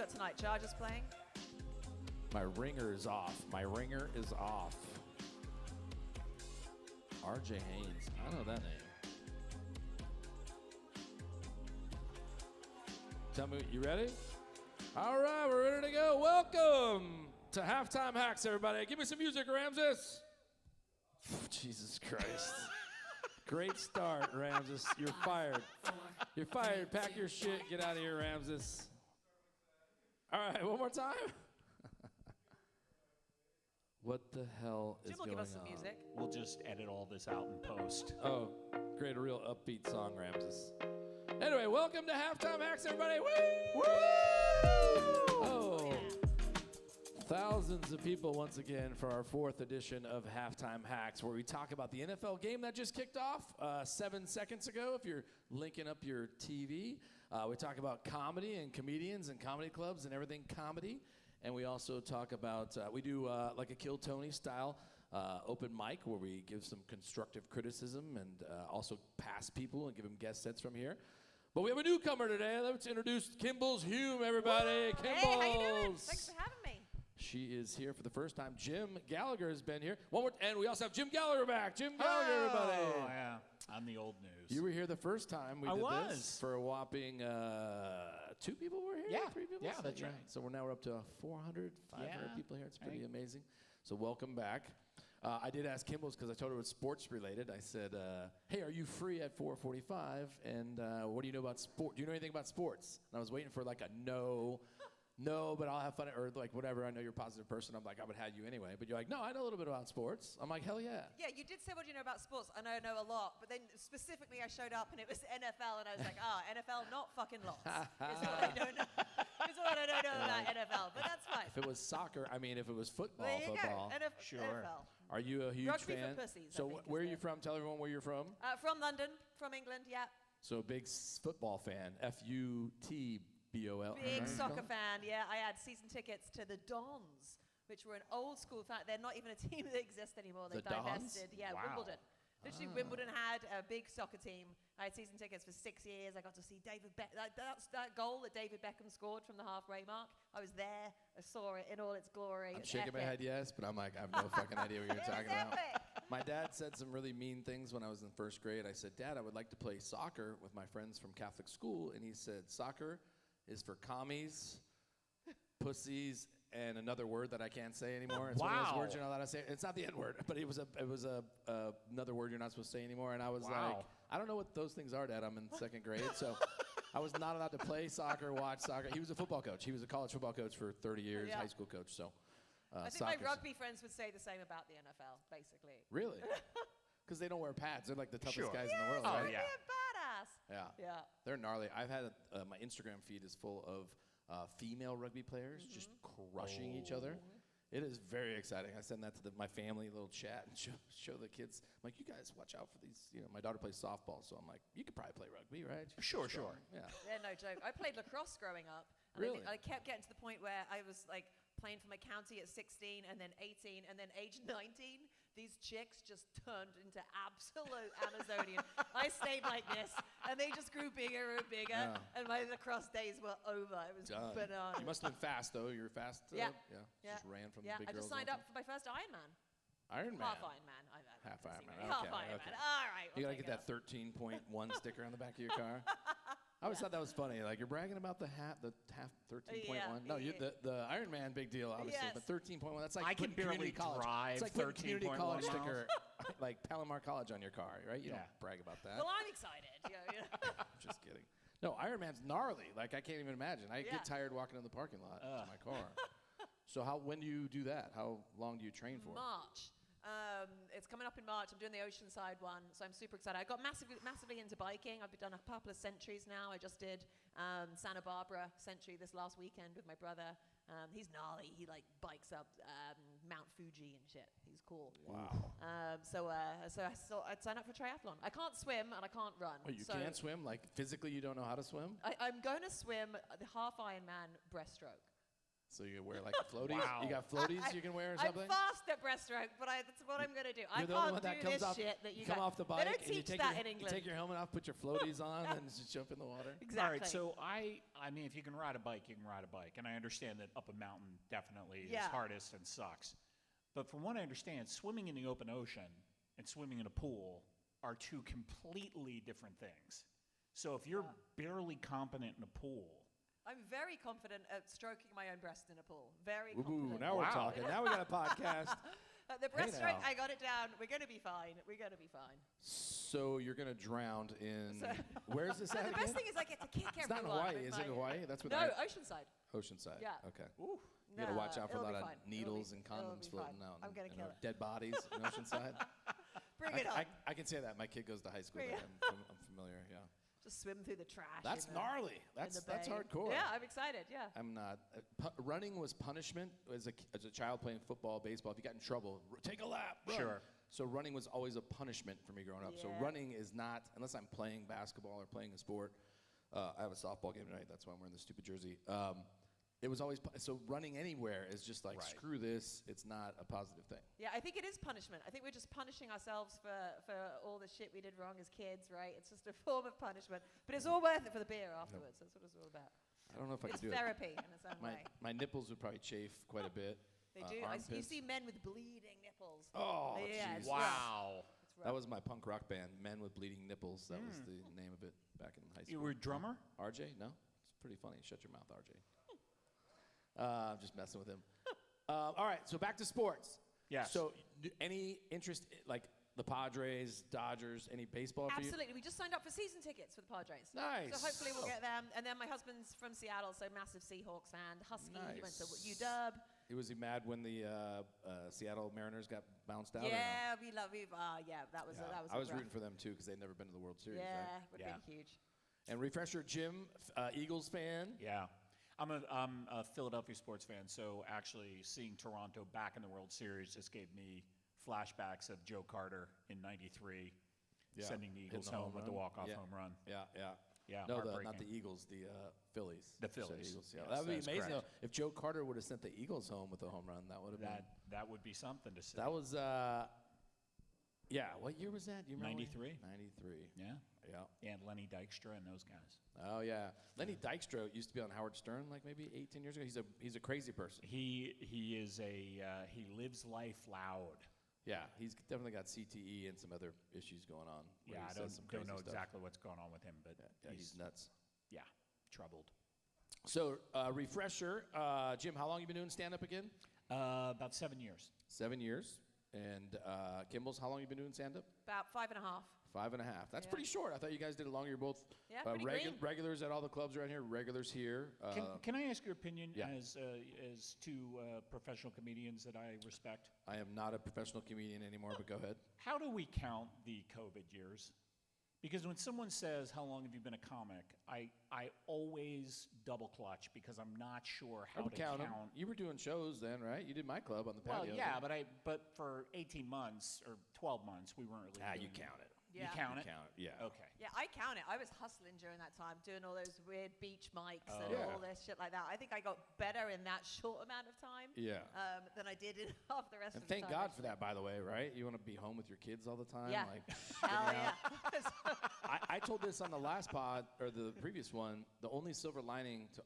got tonight? Chargers playing? My ringer is off. My ringer is off. R.J. Haynes. I know that name. Tell me, you ready? All right, we're ready to go. Welcome to Halftime Hacks, everybody. Give me some music, Ramses. Jesus Christ. Great start, Ramses. You're fired. You're fired. Pack your shit. Get out of here, Ramses. All right, one more time. What the hell is going on? Jim will give us some music. We'll just edit all this out in post. Oh, create a real upbeat song, Ramses. Anyway, welcome to Halftime Hacks, everybody. Woo! Woo! Oh, thousands of people once again for our 4th edition of Halftime Hacks, where we talk about the NFL game that just kicked off 7 seconds ago. If you're linking up your TV, we talk about comedy and comedians and comedy clubs and everything comedy. And we also talk about, we do like a Kill Tony style open mic where we give some constructive criticism and also pass people and give them guest sets from here. But we have a newcomer today. Let's introduce Kimball's Hume, everybody. Kimball's. Hey, how you doing? Thanks for having me. She is here for the first time. Jim Gallagher has been here. And we also have Jim Gallagher back. Jim Gallagher, everybody. Oh, yeah. I'm the old news. You were here the first time we did was. this for a whopping 2 people were here? Yeah. 3 people? Yeah, that's right. So we're up to 400, 500 people here. It's pretty amazing. So welcome back. I did ask Kimball's because I told her it was sports related. I said, hey, are you free at 4:45? And what do you know about sport? Do you know anything about sports? And I was waiting for like a no, but I'll have fun, or like whatever. I know you're a positive person. I'm like, I would have you anyway. But you're like, no, I know a little bit about sports. I'm like, hell yeah. Yeah, you did say, what do you know about sports? I know a lot. But then specifically I showed up and it was NFL and I was like, NFL, not fucking lots. Is what I don't know. Is what I don't know about NFL. But that's fine. If it was soccer, I mean, if it was football, There you football. go. Sure. NFL. Are you a huge Rugby fan? for pussies, I So think, where are is you the- from? Tell everyone where you're from. From London, from England, yeah. So big football fan. F-U-T-B-O-L. Big soccer fan, yeah. I had season tickets to the Dons, which were an old school fan. They're not even a team that exists anymore. They The Dons? divested. Yeah, Wow. Wimbledon. Literally, Wimbledon had a big soccer team. I had season tickets for 6 years. I got to see David Beckham. That goal that David Beckham scored from the halfway mark. I was there. I saw it in all its glory. I'm It's shaking my epic. head yes, but I'm like, I have no fucking idea what you're It talking was about. epic. My dad said some really mean things when I was in 1st grade. I said, Dad, I would like to play soccer with my friends from Catholic school. And he said, soccer is for commies, pussies, and another word that I can't say anymore. It's one of those Wow. words you're not allowed to say. It's not the N word, but it was another word you're not supposed to say anymore. And I was Wow. like, I don't know what those things are, Dad. I'm in 2nd grade, so I was not allowed to play soccer, watch soccer. He was a football coach. He was a college football coach for 30 years, Yeah. high school coach. So I think my soccer's- rugby friends would say the same about the NFL, basically. Really? Because they don't wear pads. They're like the toughest Sure. guys in the world, Oh, right? yeah. They're badass. Yeah. Yeah. They're gnarly. I've had my Instagram feed is full of female rugby players just crushing each other. It is very exciting. I send that to my family, little chat, and show the kids. I'm like, you guys watch out for these. You know, my daughter plays softball, so I'm like, you could probably play rugby, right? Sure. Yeah. Yeah, no joke. I played lacrosse growing up. And Really? I kept getting to the point where I was like playing for my county at 16 and then 18 and then age 19. These chicks just turned into absolute Amazonian. I stayed like this and they just grew bigger and bigger Yeah. and my lacrosse days were over. It was Done. bananas. You must have been fast, though. You're fast. Yeah. Yeah. Just ran from yeah. the big I girls. just signed all the up for my first Ironman. Iron Man. Half Ironman. Half Ironman. Half Okay, Ironman. okay. All right. You we'll gotta take get it that up. 13.1 sticker on the back of your car. I always thought that was funny. Like you're bragging about the half 13.1. Yeah, No, yeah. the Iron Man big deal, obviously. Yes. But 13.1. That's like I can putting community barely college. drive It's like putting community 13.1 college miles. sticker, like Palomar College on your car, right? You Yeah. don't brag about that. Well, I'm excited. Yeah. Just kidding. No, Iron Man's gnarly. Like I can't even imagine. I Yeah. get tired walking in the parking lot to my car. So when do you do that? How long do you train for? March. It's coming up in March. I'm doing the Oceanside one, so I'm super excited. I got massively into biking. I've done a couple of centuries now. I just did Santa Barbara century this last weekend with my brother. He's gnarly. He like bikes up Mount Fuji and shit. He's cool. Wow. So I'd sign up for triathlon. I can't swim and I can't run. Wait, you so can't swim? Like physically you don't know how to swim? I'm going to swim the half Ironman breaststroke. So you wear like floaties? Wow. You got floaties you can wear or something? I'm fast at breaststroke, but that's what I'm going to do. I You're the only one can't that do comes this off, shit that you come guys. off the bike They don't and you teach take that your, in you England. take your helmet off, put your floaties on, and just jump in the water. Exactly. All right, so I mean, if you can ride a bike, you can ride a bike. And I understand that up a mountain definitely is hardest and sucks. But from what I understand, swimming in the open ocean and swimming in a pool are two completely different things. So if you're barely competent in a pool, I'm very confident at stroking my own breast in a pool. Very Ooh, confident. now we're talking. Now we got a podcast. The breaststroke, now. I got it down. We're going to be fine. We're going to be fine. So you're going to drown in... Where's this at The again? best thing is I get to kick It's not in everyone. Hawaii. Is it in Hawaii? That's where No, the Oceanside. Oceanside. Yeah. Okay. ooh, You got to watch out for a It'll lot be of fine. needles and It'll condoms be floating fine. out. I'm gonna and kill it. dead bodies in Oceanside. Bring it on. I can say that. My kid goes to high school Bring there. it I'm familiar, yeah. Just swim through the trash. That's in the, gnarly. in the That's bay. hardcore. Yeah, I'm excited. Yeah. I'm not. Running was punishment as a child playing football, baseball. If you got in trouble, take a lap. Run. Sure. So running was always a punishment for me growing up. So Yeah. running is not, unless I'm playing basketball or playing a sport. I have a softball game tonight. That's why I'm wearing this stupid jersey. It was always so running anywhere is just like Right. screw this. It's not a positive thing. Yeah, I think it is punishment. I think we're just punishing ourselves for all the shit we did wrong as kids, right? It's just a form of punishment. But it's all worth it for the beer afterwards. That's what it's all about. I don't know if I It's could do it. therapy in its own way. My nipples would probably chafe quite a bit. They do. You armpits. see men with bleeding nipples. Oh, Yeah, jeez. it's rough. wow. It's rough. That was my punk rock band, Men with Bleeding Nipples. That was the name of it back in high school. You were a drummer? RJ? No? It's pretty funny. Shut your mouth, RJ. I'm just messing with him. All right, so back to sports. Yes. So any interest, like the Padres, Dodgers, any baseball for you? Absolutely. We just signed up for season tickets for the Padres. Nice. So hopefully we'll get them. And then my husband's from Seattle, so massive Seahawks fan. Husky, he went to Nice. UW. Was he mad when the Seattle Mariners got bounced out? or no? Yeah, we love you. Yeah, that was Yeah. that was. I was rough. rooting for them too because they'd never been to the World Series. Yeah, Right? would Yeah. have been huge. And refresher, Jim, Eagles fan. Yeah. I'm a Philadelphia sports fan, so actually seeing Toronto back in the World Series just gave me flashbacks of Joe Carter in '93 Yeah. sending the Hitting Eagles the home home with the run. walk-off Yeah. home run. Yeah, yeah. Yeah, No, not heartbreaking. the Eagles, the Phillies. The You said Phillies. Eagles, yeah. Yes, That would be that's amazing, though. correct. If Joe Carter would have sent the Eagles home with a home run, that would have been. That would be something to see. That was, yeah. What year was that? Do you remember? 93. 93. Yeah. Yeah. And Lenny Dykstra and those guys. Oh yeah. Lenny Dykstra used to be on Howard Stern like maybe 18 years ago. He's a crazy person. He is he lives life loud. Yeah, he's definitely got CTE and some other issues going on. where Yeah, he I says some don't know crazy stuff. exactly what's going on with him, but Yeah, he's nuts. yeah, troubled. So refresher, Jim, how long you been doing stand up again? About 7 years. 7 years. And Kimball's, how long you been doing stand up? About 5.5. 5.5. That's Yeah. pretty short. I thought you guys did it longer. You're both Yeah, pretty green. regulars at all the clubs around here, regulars here. Can I ask your opinion yeah. as two professional comedians that I respect? I am not a professional comedian anymore, but go ahead. How do we count the COVID years? Because when someone says, how long have you been a comic, I always double clutch because I'm not sure how I would to count count. 'em. You were doing shows then, right? You did my club on the Well, patio. yeah, but for 18 months or 12 months, we weren't really doing you count it. Yeah. You count it? Count it, yeah. Okay. Yeah, I count it. I was hustling during that time, doing all those weird beach mics and Yeah. all this shit like that. I think I got better in that short amount of time Yeah. than I did in half the rest And of the thank time. God for that, by the way, right? You want to be home with your kids all the time? Yeah. Like, Hell getting out. yeah. I told this on the last pod, or the previous one, the only silver lining to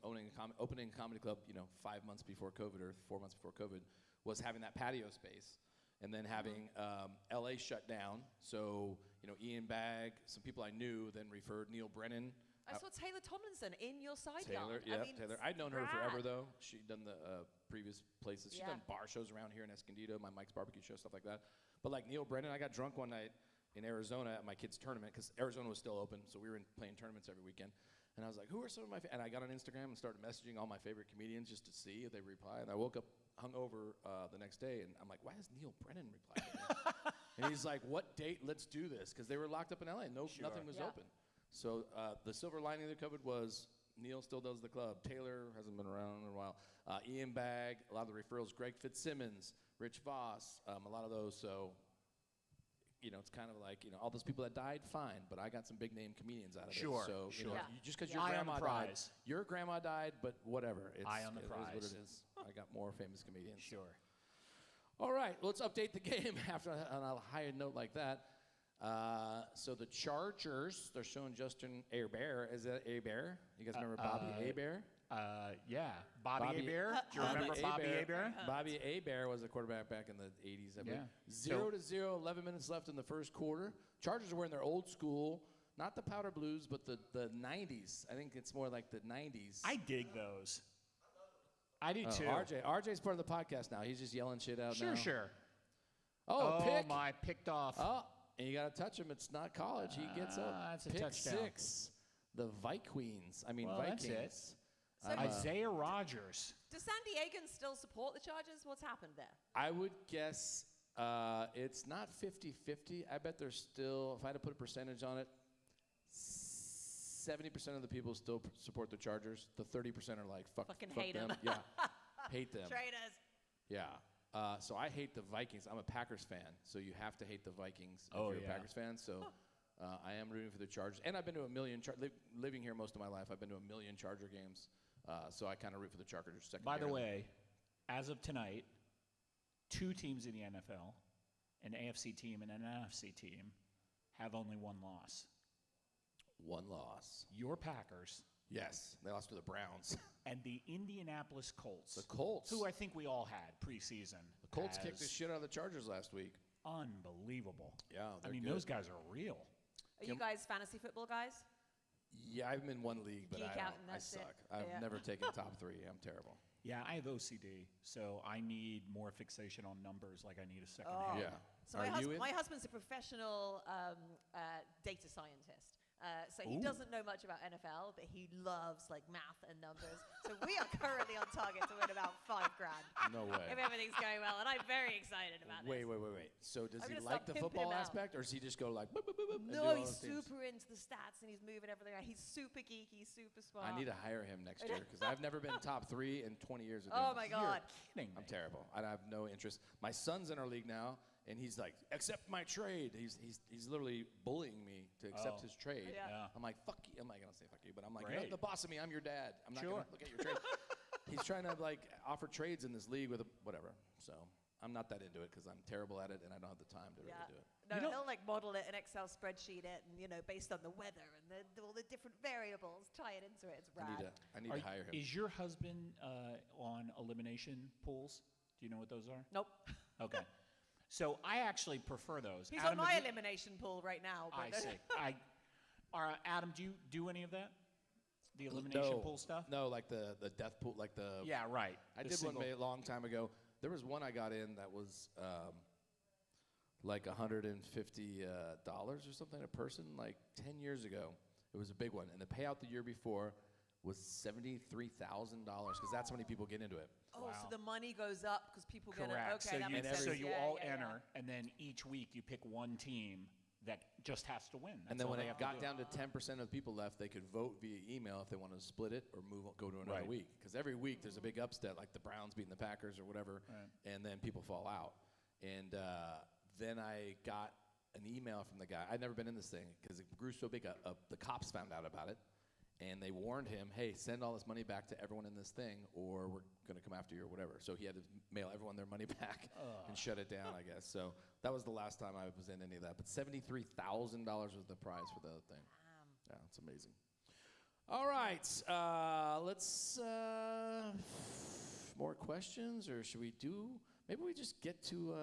opening a comedy club, 5 months before COVID or 4 months before COVID, was having that patio space. And then having LA shut down. So, Ian Bagg, some people I knew, then referred Neil Brennan. I saw Taylor Tomlinson in your side Taylor, yard. yeah, I mean, Taylor. I'd known her rad. forever, though. She'd done the previous places. She'd Yeah. done bar shows around here in Escondido, my Mike's Barbecue show, stuff like that. But like Neil Brennan, I got drunk one night in Arizona at my kid's tournament, because Arizona was still open, so we were playing tournaments every weekend. And I was like, who are some of my and I got on Instagram and started messaging all my favorite comedians just to see if they reply. And I woke up hungover the next day, and I'm like, why has Neil Brennan replied to me? And he's like, what date? Let's do this. Because they were locked up in LA. Nothing was Yeah. open. So the silver lining of the COVID was Neil still does the club. Taylor hasn't been around in a while. Ian Bagg, a lot of the referrals. Greg Fitzsimmons, Rich Voss, a lot of those. So it's kind of like, all those people that died, fine, but I got some big name comedians out of Sure, it. So, sure. just because your Eye on the grandma died, prize. your grandma died, but whatever. Eye on the It prize. is what it is. I got more famous comedians. Sure. All right, let's update the game after on a higher note like that. So the Chargers, they're showing Justin Herbert. Is that Herbert? You guys remember Bobby Herbert? Yeah. Bobby Hebert? Do you remember Bobby Hebert? Bobby Hebert was a quarterback back in the 80s, I believe. Yeah. 0-0, 11 minutes left in the first quarter. Chargers are wearing their old school, not the powder blues, but the 90s. I think it's more like the 90s. I dig those. I do too. RJ's part of the podcast now. He's just yelling shit out now. Sure. Oh, pick. My, picked off. Oh, and you got to touch him. It's not college. He gets up. That's a pick touchdown. 6. The Vikings. That's Vikings. it. So Isaiah Rodgers. Do San Diegans still support the Chargers? What's happened there? I would guess it's not 50-50. I bet there's still, if I had to put a percentage on it, 70% of the people still support the Chargers. The 30% are like, fuck hate them. them. Yeah, hate them. Traitors. Yeah. So I hate the Vikings. I'm a Packers fan, so you have to hate the Vikings if you're a Packers fan. So I am rooting for the Chargers. And I've been to a million, living here most of my life, I've been to a million Charger games. So I kind of root for the Chargers second. By the way, as of tonight, 2 teams in the NFL, an AFC team and an NFC team, have only 1 loss. 1 loss. Your Packers. Yes, they lost to the Browns. And the Indianapolis Colts. The Colts. Who I think we all had preseason. The Colts kicked the shit out of the Chargers last week. Unbelievable. Yeah, I mean, good. those guys are real. Are you guys fantasy football guys? Yeah, I'm in 1 league, but Geek out and I that's it. suck. I've never taken top 3. I'm terrible. Yeah, I have OCD, so I need more fixation on numbers like I need a second Oh. hand. Yeah. So Are my husband's a professional data scientist. So he doesn't know much about NFL, but he loves like math and numbers. So we are currently on target to win about $5 grand. No way. If everything's going well, and I'm very excited about Wait. this. So does I'm he gonna like start the pimping football him out. aspect, or does he just go like, boop, boop, boop, boop, and do No, all he's those things? super into the stats and he's moving everything around. He's super geeky, super smart. I need to hire him next year because I've never been top 3 in 20 years of Oh doing my this. God. Kidding me. I'm terrible. I have no interest. My son's in our league now, and he's like, accept my trade. He's literally bullying me to accept his trade. Yeah. I'm like, fuck you. I'm not going to say fuck you, but I'm like, Great. you're not the boss of me. I'm your dad. I'm not Sure. going to look at your trade. He's trying to like offer trades in this league with whatever. So I'm not that into it because I'm terrible at it, and I don't have the time to really do it. No, You know- he'll like model it, an Excel spreadsheet it, and based on the weather and all the different variables, tie it into it. It's rad. I need to hire him. Is your husband on elimination pools? Do you know what those are? Nope. Okay. So I actually prefer those. He's Adam, on my have you- elimination pool right now. But I see. Adam, do you do any of that? The elimination pool stuff? No, like the death pool, like the. Yeah, right. I The did single- one a long time ago. There was one I got in that was like $150 or something a person, like 10 years ago. It was a big one, and the payout the year before was $73,000 because that's how many people get into it. Oh, Wow. so the money goes up because people get it. Correct. Okay, that makes sense. So you Yeah, all yeah, enter, and then each week you pick one team that just has to win. That's And then all when they it have to got do. down to 10% of people left, they could vote via email if they wanted to split it or go to another Right. week. Because every week there's a big upset, like the Browns beating the Packers or whatever, and then people fall out. And then I got an email from the guy. I'd never been in this thing because it grew so big. The cops found out about it, and they warned him, hey, send all this money back to everyone in this thing or we're going to come after you or whatever. So he had to mail everyone their money back and shut it down, I guess. So that was the last time I was in any of that. But $73,000 was the prize for the thing. Yeah, it's amazing. All right, let's more questions, or should we do? Maybe we just get to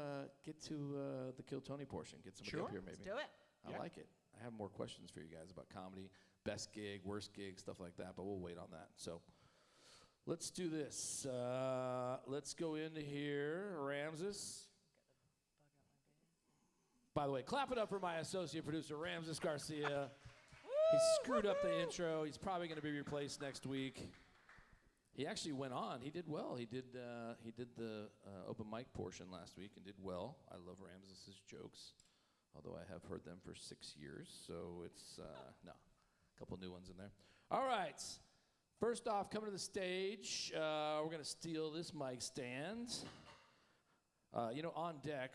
the Kill Tony portion. Get somebody up here, maybe. Let's do it. I like it. I have more questions for you guys about comedy, best gig, worst gig, stuff like that. But we'll wait on that. So let's do this. Let's go into here, Ramses. By the way, clap it up for my associate producer, Ramses Garcia. He screwed up the intro. He's probably going to be replaced next week. He actually went on. He did well. He did the open mic portion last week and did well. I love Ramses' jokes, although I have heard them for 6 years. So it's, no, a couple new ones in there. All right. First off, coming to the stage, we're going to steal this mic stand. On deck,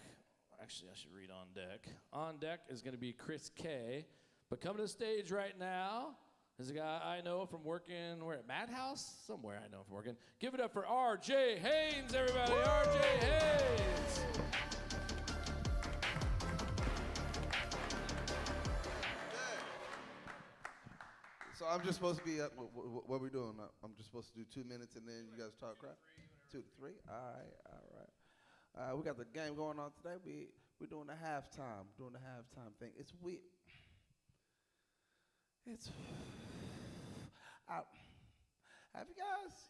actually, I should read on deck. On deck is going to be Chris K. But coming to the stage right now is a guy I know from working, where at Madhouse? Somewhere I know from working. Give it up for R.J. Haynes, everybody. R.J. Haynes. So I'm just supposed to be, what are we doing? I'm just supposed to do 2 minutes and then you guys talk crap? 2 to 3? All right. We got the game going on today. We're doing the halftime, thing. It's weird. Have you guys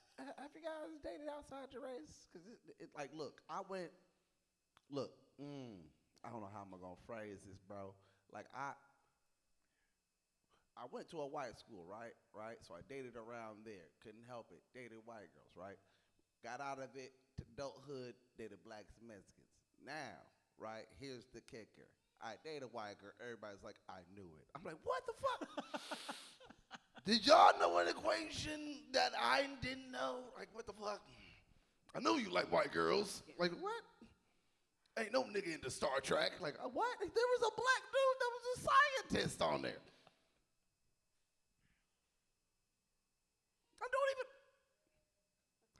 dated outside your race? Because like, look, I don't know how I'm gonna phrase this, bro. Like, I went to a white school, right? So I dated around there. Couldn't help it. Dated white girls, right? Got out of it to adulthood, dated blacks and Mexicans. Now, right, here's the kicker. I dated a white girl. Everybody's like, I knew it. I'm like, what the fuck? Did y'all know an equation that I didn't know? Like, what the fuck? I know you like white girls. Like, what? Ain't no nigga into Star Trek. Like, what? There was a black dude that was a scientist on there. I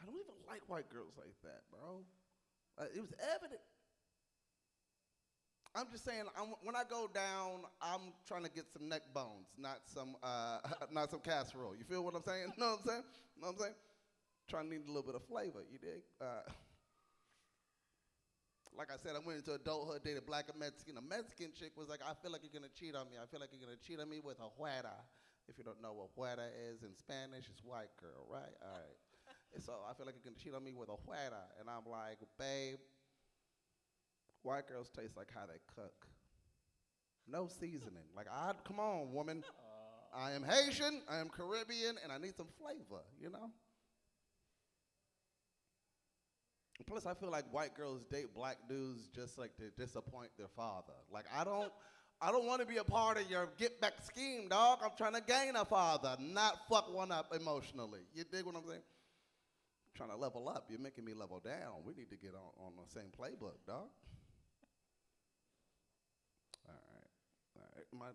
don't even like white girls like that, bro. It was evident. I'm just saying, when I go down, I'm trying to get some neck bones, not some casserole. You feel what I'm saying? Know what I'm saying? Trying to need a little bit of flavor, you dig? Like I said, I went into adulthood, dated black and Mexican. A Mexican chick was like, I feel like you're going to cheat on me. I feel like you're going to cheat on me with a huera. If you don't know what huera is in Spanish, it's white girl, right? All right. So I feel like you're going to cheat on me with a huera. And I'm like, babe, white girls taste like how they cook. No seasoning. Like, come on, woman. I am Haitian, I am Caribbean, and I need some flavor, you know? Plus, I feel like white girls date black dudes just like to disappoint their father. Like, I don't want to be a part of your get-back scheme, dog. I'm trying to gain a father, not fuck one up emotionally. You dig what I'm saying? I'm trying to level up. You're making me level down. We need to get on the same playbook, dog. All right. Am I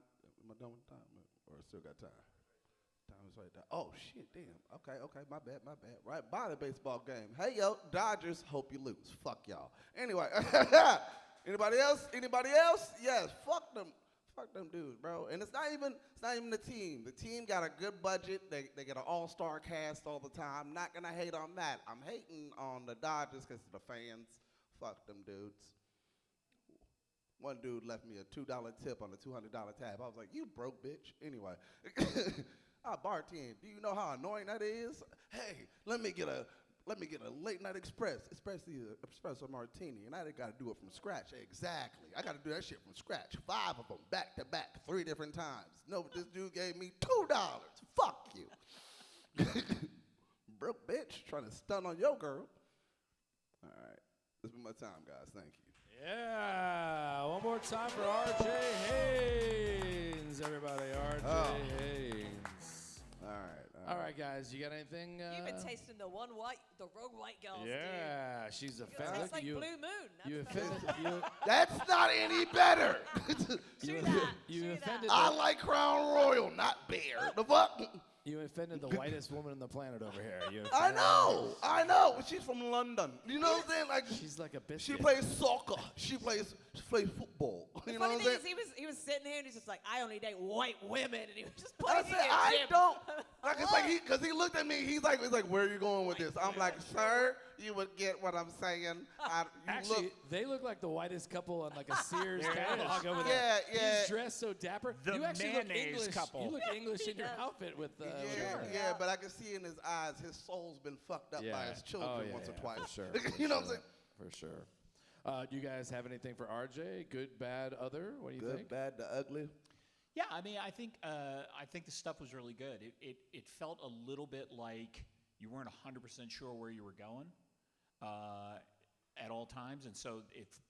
done with time? Or still got time? Time is right there. Oh, shit, damn. Okay, my bad. Right by the baseball game. Hey, yo, Dodgers, hope you lose. Fuck y'all. Anyway, anybody else? Yes, fuck them. Fuck them dudes, bro. And it's not even the team. The team got a good budget. They get an all-star cast all the time. Not gonna hate on that. I'm hating on the Dodgers because of the fans. Fuck them dudes. One dude left me a $2 tip on a $200 tab. I was like, you broke, bitch. Anyway, I bartend. Do you know how annoying that is? Hey, let me get a late night espresso martini, and I got to do it from scratch. Exactly. I got to do that shit from scratch. 5 of them, back to back, 3 different times. No, this dude gave me $2. Fuck you. Broke bitch, trying to stun on your girl. All right. This has been my time, guys. Thank you. Yeah, one more time for R.J. Haynes, everybody. R.J. Haynes. All right, guys. You got anything? You've been tasting the wrong white girls. Yeah, dude. she's It offended. tastes like Blue Moon. You offended. That's not any better. You offended. I like Crown Royal, not beer. The fuck? You offended the whitest woman on the planet over here. I know. She's from London. You know what I'm saying? Like, she's like a biscuit. She plays soccer. She plays football. The you know funny what I'm thing saying? is, he was sitting here and he's just like, I only date white women, and he was just I pointing said, at I Jim. don't. Like, it's like because he looked at me. He's like, where are you going with this? I'm like, sir, you would get what I'm saying. Actually, they look like the whitest couple on like a Sears catalog over there. Yeah. He's dressed so dapper. The you actually look mayonnaise English. couple. You look English in your outfit with the. Yeah, but I can see in his eyes, his soul's been fucked up by his children once or twice. For sure. You know what I'm saying? For sure. Do you guys have anything for RJ? Good, bad, other? What do you think? Good, bad, the ugly. Yeah, I mean, I think the stuff was really good. It felt a little bit like you weren't 100% sure where you were going at all times, and so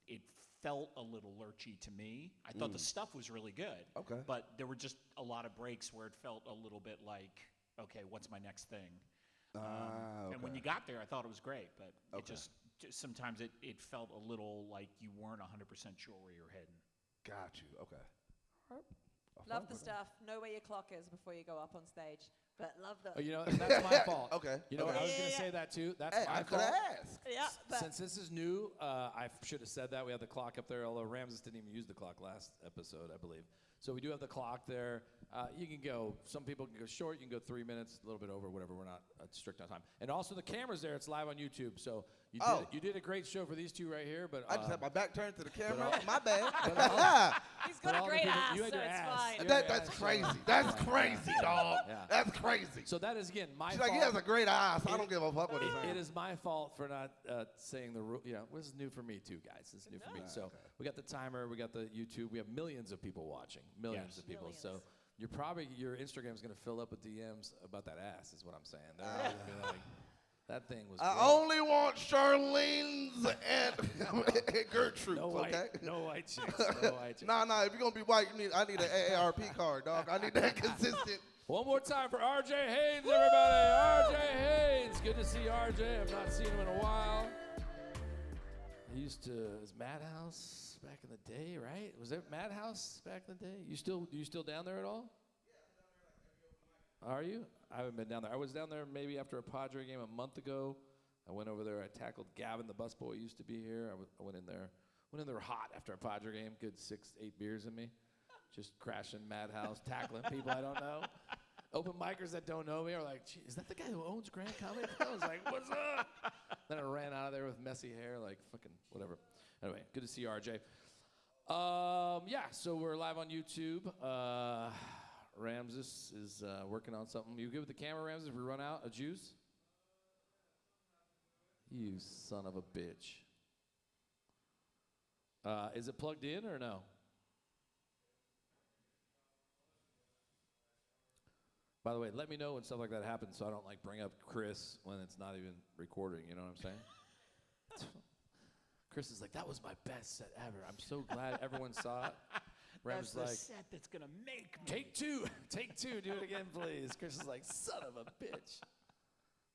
it felt a little lurchy to me. I thought the stuff was really good. Okay. But there were just a lot of breaks where it felt a little bit like, okay, what's my next thing? Okay. And when you got there, I thought it was great, but it just sometimes it felt a little like you weren't 100% sure where you're heading. Got you. Okay. All right. Love the stuff. Know where your clock is before you go up on stage. But love the. Oh, you know, that's my fault. Okay. You know, okay. I was going to say that too. That's Hey, my I could fault. have asked. Yeah. But Since this is new, I should have said that. We had the clock up there, although Ramses didn't even use the clock last episode, I believe. So we do have the clock there. You can go, some people can go short. You can go 3 minutes, a little bit over, whatever. We're not strict on time. And also the camera's there. It's live on YouTube. So you did a great show for these two right here. But I just had my back turned to the camera. all- My bad. he's got a great ass, you so had your it's ass. fine. You had your That's ass crazy. shown. That's crazy, dog. Yeah. That's crazy. So that is, again, my She's fault. like, he has a great eye, so I don't give a fuck what he's saying. It is my fault for not saying the rule. Yeah, this is new for me too, guys. This is new for me. So we got the timer, we got the YouTube. We have millions of people watching, millions of people. Millions. So your Instagram is going to fill up with DMs about that ass. Is what I'm saying. They're all gonna be like, that thing was. I great. only want Charlene's and Gertrude. No Okay. no white chicks. No white chicks. Nah. If you're gonna be white, I need an AARP card, dog. I need that consistent. One more time for RJ Haynes, everybody. RJ Haynes. Good to see RJ. I've not seen him in a while. He used to, it was Madhouse back in the day, right? Was it Madhouse back in the day? You still down there at all? Yeah, I'm down there like every open mic. Are you? I haven't been down there. I was down there maybe after a Padre game a month ago. I went over there. I tackled Gavin, the busboy, used to be here. I went in there. Went in there hot after a Padre game. Good 6-8 beers in me. Just crashing Madhouse, tackling people I don't know. Open micers that don't know me are like, gee, is that the guy who owns Grand Comedy? I was like, what's up? Then I ran out of there with messy hair, like fucking whatever. Anyway, good to see RJ. Yeah, so we're live on YouTube. Ramses is working on something. You good with the camera, Ramses, if we run out of juice? You son of a bitch. Is it plugged in or no? By the way, let me know when stuff like that happens so I don't like bring up Chris when it's not even recording, you know what I'm saying? Chris is like, that was my best set ever. I'm so glad everyone saw it. That's the like, set that's going to make me. Take two, do it again, please. Chris is like, son of a bitch.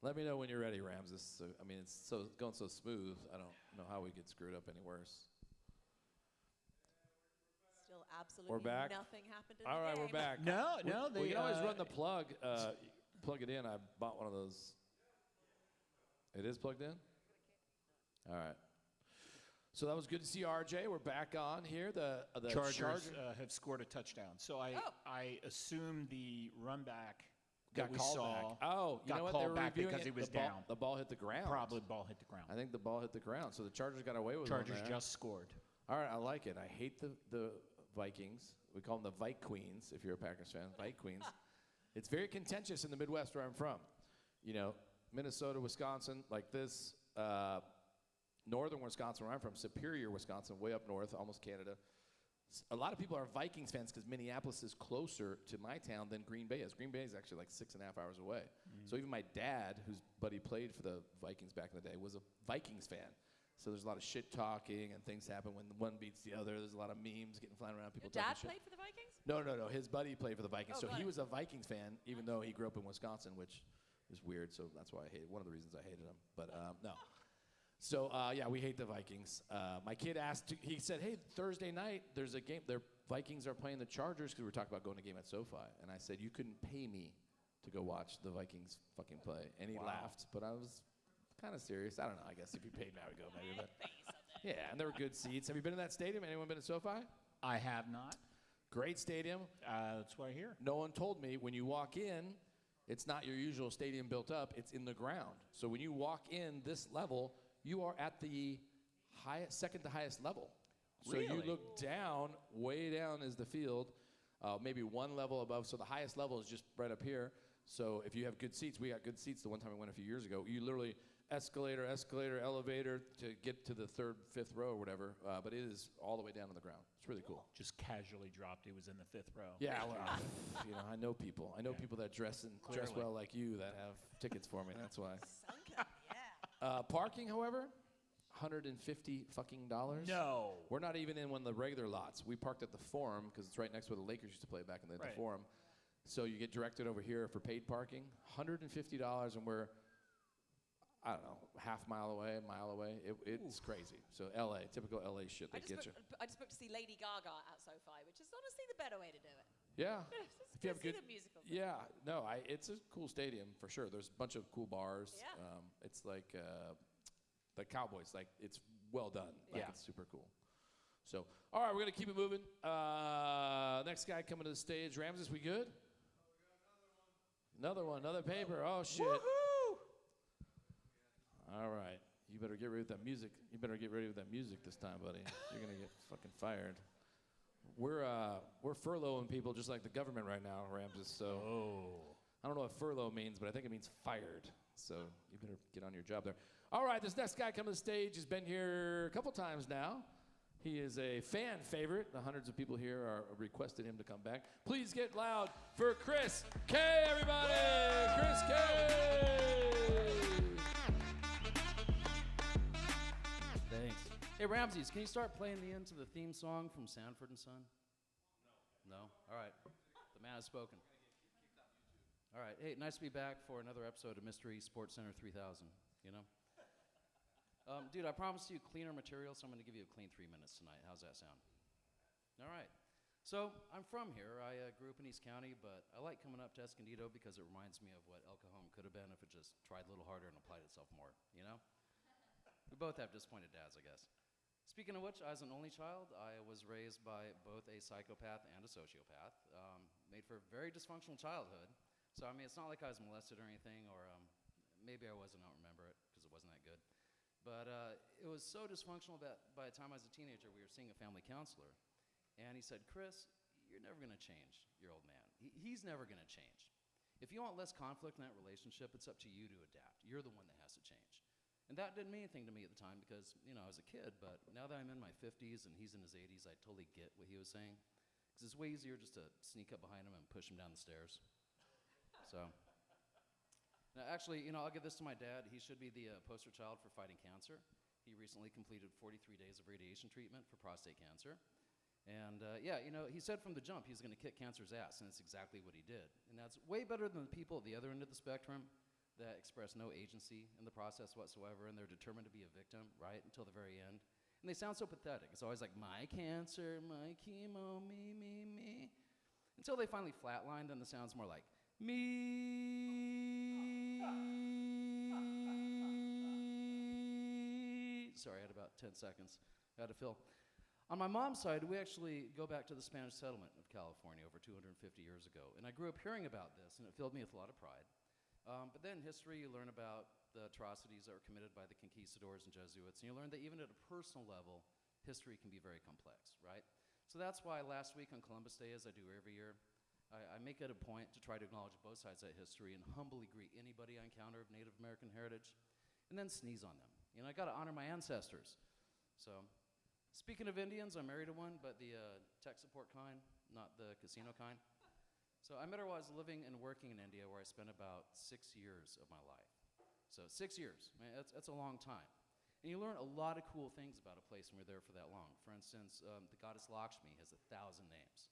Let me know when you're ready, Ramses. So, I mean, it's going so smooth, I don't know how we get screwed up any worse. Still absolutely We're back. nothing happened in All the right, game. we're back. No, We can always run the plug. Plug it in. I bought one of those. It is plugged in? All right. So that was good to see RJ. We're back on here. The Chargers have scored a touchdown. So I assume the run back that got we called saw back. Oh, you got know what? called They were back reviewing because it. he was The ball- down. The ball hit the ground. Probably the ball hit the ground. I think the ball hit the ground. So the Chargers got away with Chargers one there. just scored. All right, I like it. I hate the Vikings. We call them the Vike Queens, if you're a Packers fan. Vike Queens. It's very contentious in the Midwest where I'm from. You know, Minnesota, Wisconsin, like this. Northern Wisconsin, where I'm from, Superior, Wisconsin, way up north, almost Canada. A lot of people are Vikings fans because Minneapolis is closer to my town than Green Bay is. Green Bay is actually like 6.5 hours away. So even my dad, whose buddy played for the Vikings back in the day, was a Vikings fan. So there's a lot of shit talking and things happen when one beats the other. There's a lot of memes getting flying around. People Your dad talking shit. played for the Vikings? No. His buddy played for the Vikings. Oh, So got he it. was a Vikings fan, even though he grew up in Wisconsin, which is weird. So that's why I hate. One of the reasons I hated him. But no. So yeah, we hate the Vikings. My kid asked. He said, "Hey, Thursday night, there's a game. Their Vikings are playing the Chargers because we were talking about going to a game at SoFi." And I said, "You couldn't pay me to go watch the Vikings fucking play." And he laughed, but I was kind of serious. I don't know. I guess if you paid me, I would go maybe. But yeah, and there were good seats. Have you been in that stadium? Anyone been to SoFi? I have not. Great stadium. That's what I hear. No one told me when you walk in, it's not your usual stadium built up. It's in the ground. So when you walk in this level, you are at the second to highest level. So you Really? look down, way down is the field, maybe one level above. So the highest level is just right up here. So if you have good seats, we got good seats the one time we went a few years ago. You literally escalator, elevator to get to the third, fifth row or whatever. But it is all the way down to the ground. It's really cool. Just casually dropped. He was in the fifth row. Yeah, well, you know, I know people. I know people that dress Clearly. well like you that have tickets for me. That's why. Sunken, yeah. Parking, however, $150 fucking dollars. No. We're not even in one of the regular lots. We parked at the Forum because it's right next to where the Lakers used to play back in the Right. Forum. So you get directed over here for paid parking, $150, and I don't know, half mile away, a mile away. It's crazy. So LA, typical LA shit. They get you. I just booked to see Lady Gaga at SoFi, which is honestly the better way to do it. Yeah. If you have good, see the musical thing. Yeah. No, it's a cool stadium for sure. There's a bunch of cool bars. Yeah. It's like Cowboys. Like it's well done. Like it's super cool. So, all right, we're gonna keep it moving. Next guy coming to the stage, Ramses. We good? Another one, another paper. Oh shit. Woohoo! All right. You better get ready with that music. You better get ready with that music this time, buddy. You're gonna get fucking fired. We're furloughing people just like the government right now, Ramses. So I don't know what furlough means, but I think it means fired. So you better get on your job there. All right, this next guy coming to the stage has been here a couple times now. He is a fan favorite. The hundreds of people here are requested him to come back. Please get loud for Chris K, everybody! Chris K! Thanks. Hey, Ramses, can you start playing the end to the theme song from Sanford and Son? No? All right. The man has spoken. All right. Hey, nice to be back for another episode of Mystery Sports Center 3000, you know? Dude, I promised you cleaner material, so I'm going to give you a clean 3 minutes tonight. How's that sound? All right. So, I'm from here. I grew up in East County, but I like coming up to Escondido because it reminds me of what El Cajon could have been if it just tried a little harder and applied itself more, you know? We both have disappointed dads, I guess. Speaking of which, as an only child, I was raised by both a psychopath and a sociopath. Made for a very dysfunctional childhood. So, I mean, it's not like I was molested or anything, or maybe I was and I don't remember it because it wasn't that good. But it was so dysfunctional that by the time I was a teenager, we were seeing a family counselor. And he said, Chris, you're never going to change your old man. He's never going to change. If you want less conflict in that relationship, it's up to you to adapt. You're the one that has to change. And that didn't mean anything to me at the time because, you know, I was a kid. But now that I'm in my 50s and he's in his 80s, I totally get what he was saying. Because it's way easier just to sneak up behind him and push him down the stairs. So... Now, actually, you know, I'll give this to my dad. He should be the poster child for fighting cancer. He recently completed 43 days of radiation treatment for prostate cancer. And, yeah, you know, he said from the jump he was going to kick cancer's ass, and that's exactly what he did. And that's way better than the people at the other end of the spectrum that express no agency in the process whatsoever, and they're determined to be a victim, right, until the very end. And they sound so pathetic. It's always like, my cancer, my chemo, me. Until they finally flatline, then the sound's more like, me. Sorry, I had about 10 seconds. I had to fill. On my mom's side, we actually go back to the Spanish settlement of California over 250 years ago. And I grew up hearing about this, and it filled me with a lot of pride. But then in history, you learn about the atrocities that were committed by the conquistadors and Jesuits, and you learn that even at a personal level, history can be very complex, right? So that's why last week on Columbus Day, as I do every year, I make it a point to try to acknowledge both sides of that history and humbly greet anybody I encounter of Native American heritage, and then sneeze on them. You know, I got to honor my ancestors. So, speaking of Indians, I'm married to one, but the tech support kind, not the casino kind. So I met her while I was living and working in India, where I spent about 6 years of my life. So 6 years, man, that's a long time. And you learn a lot of cool things about a place when you're there for that long. For instance, the goddess Lakshmi has 1,000 names.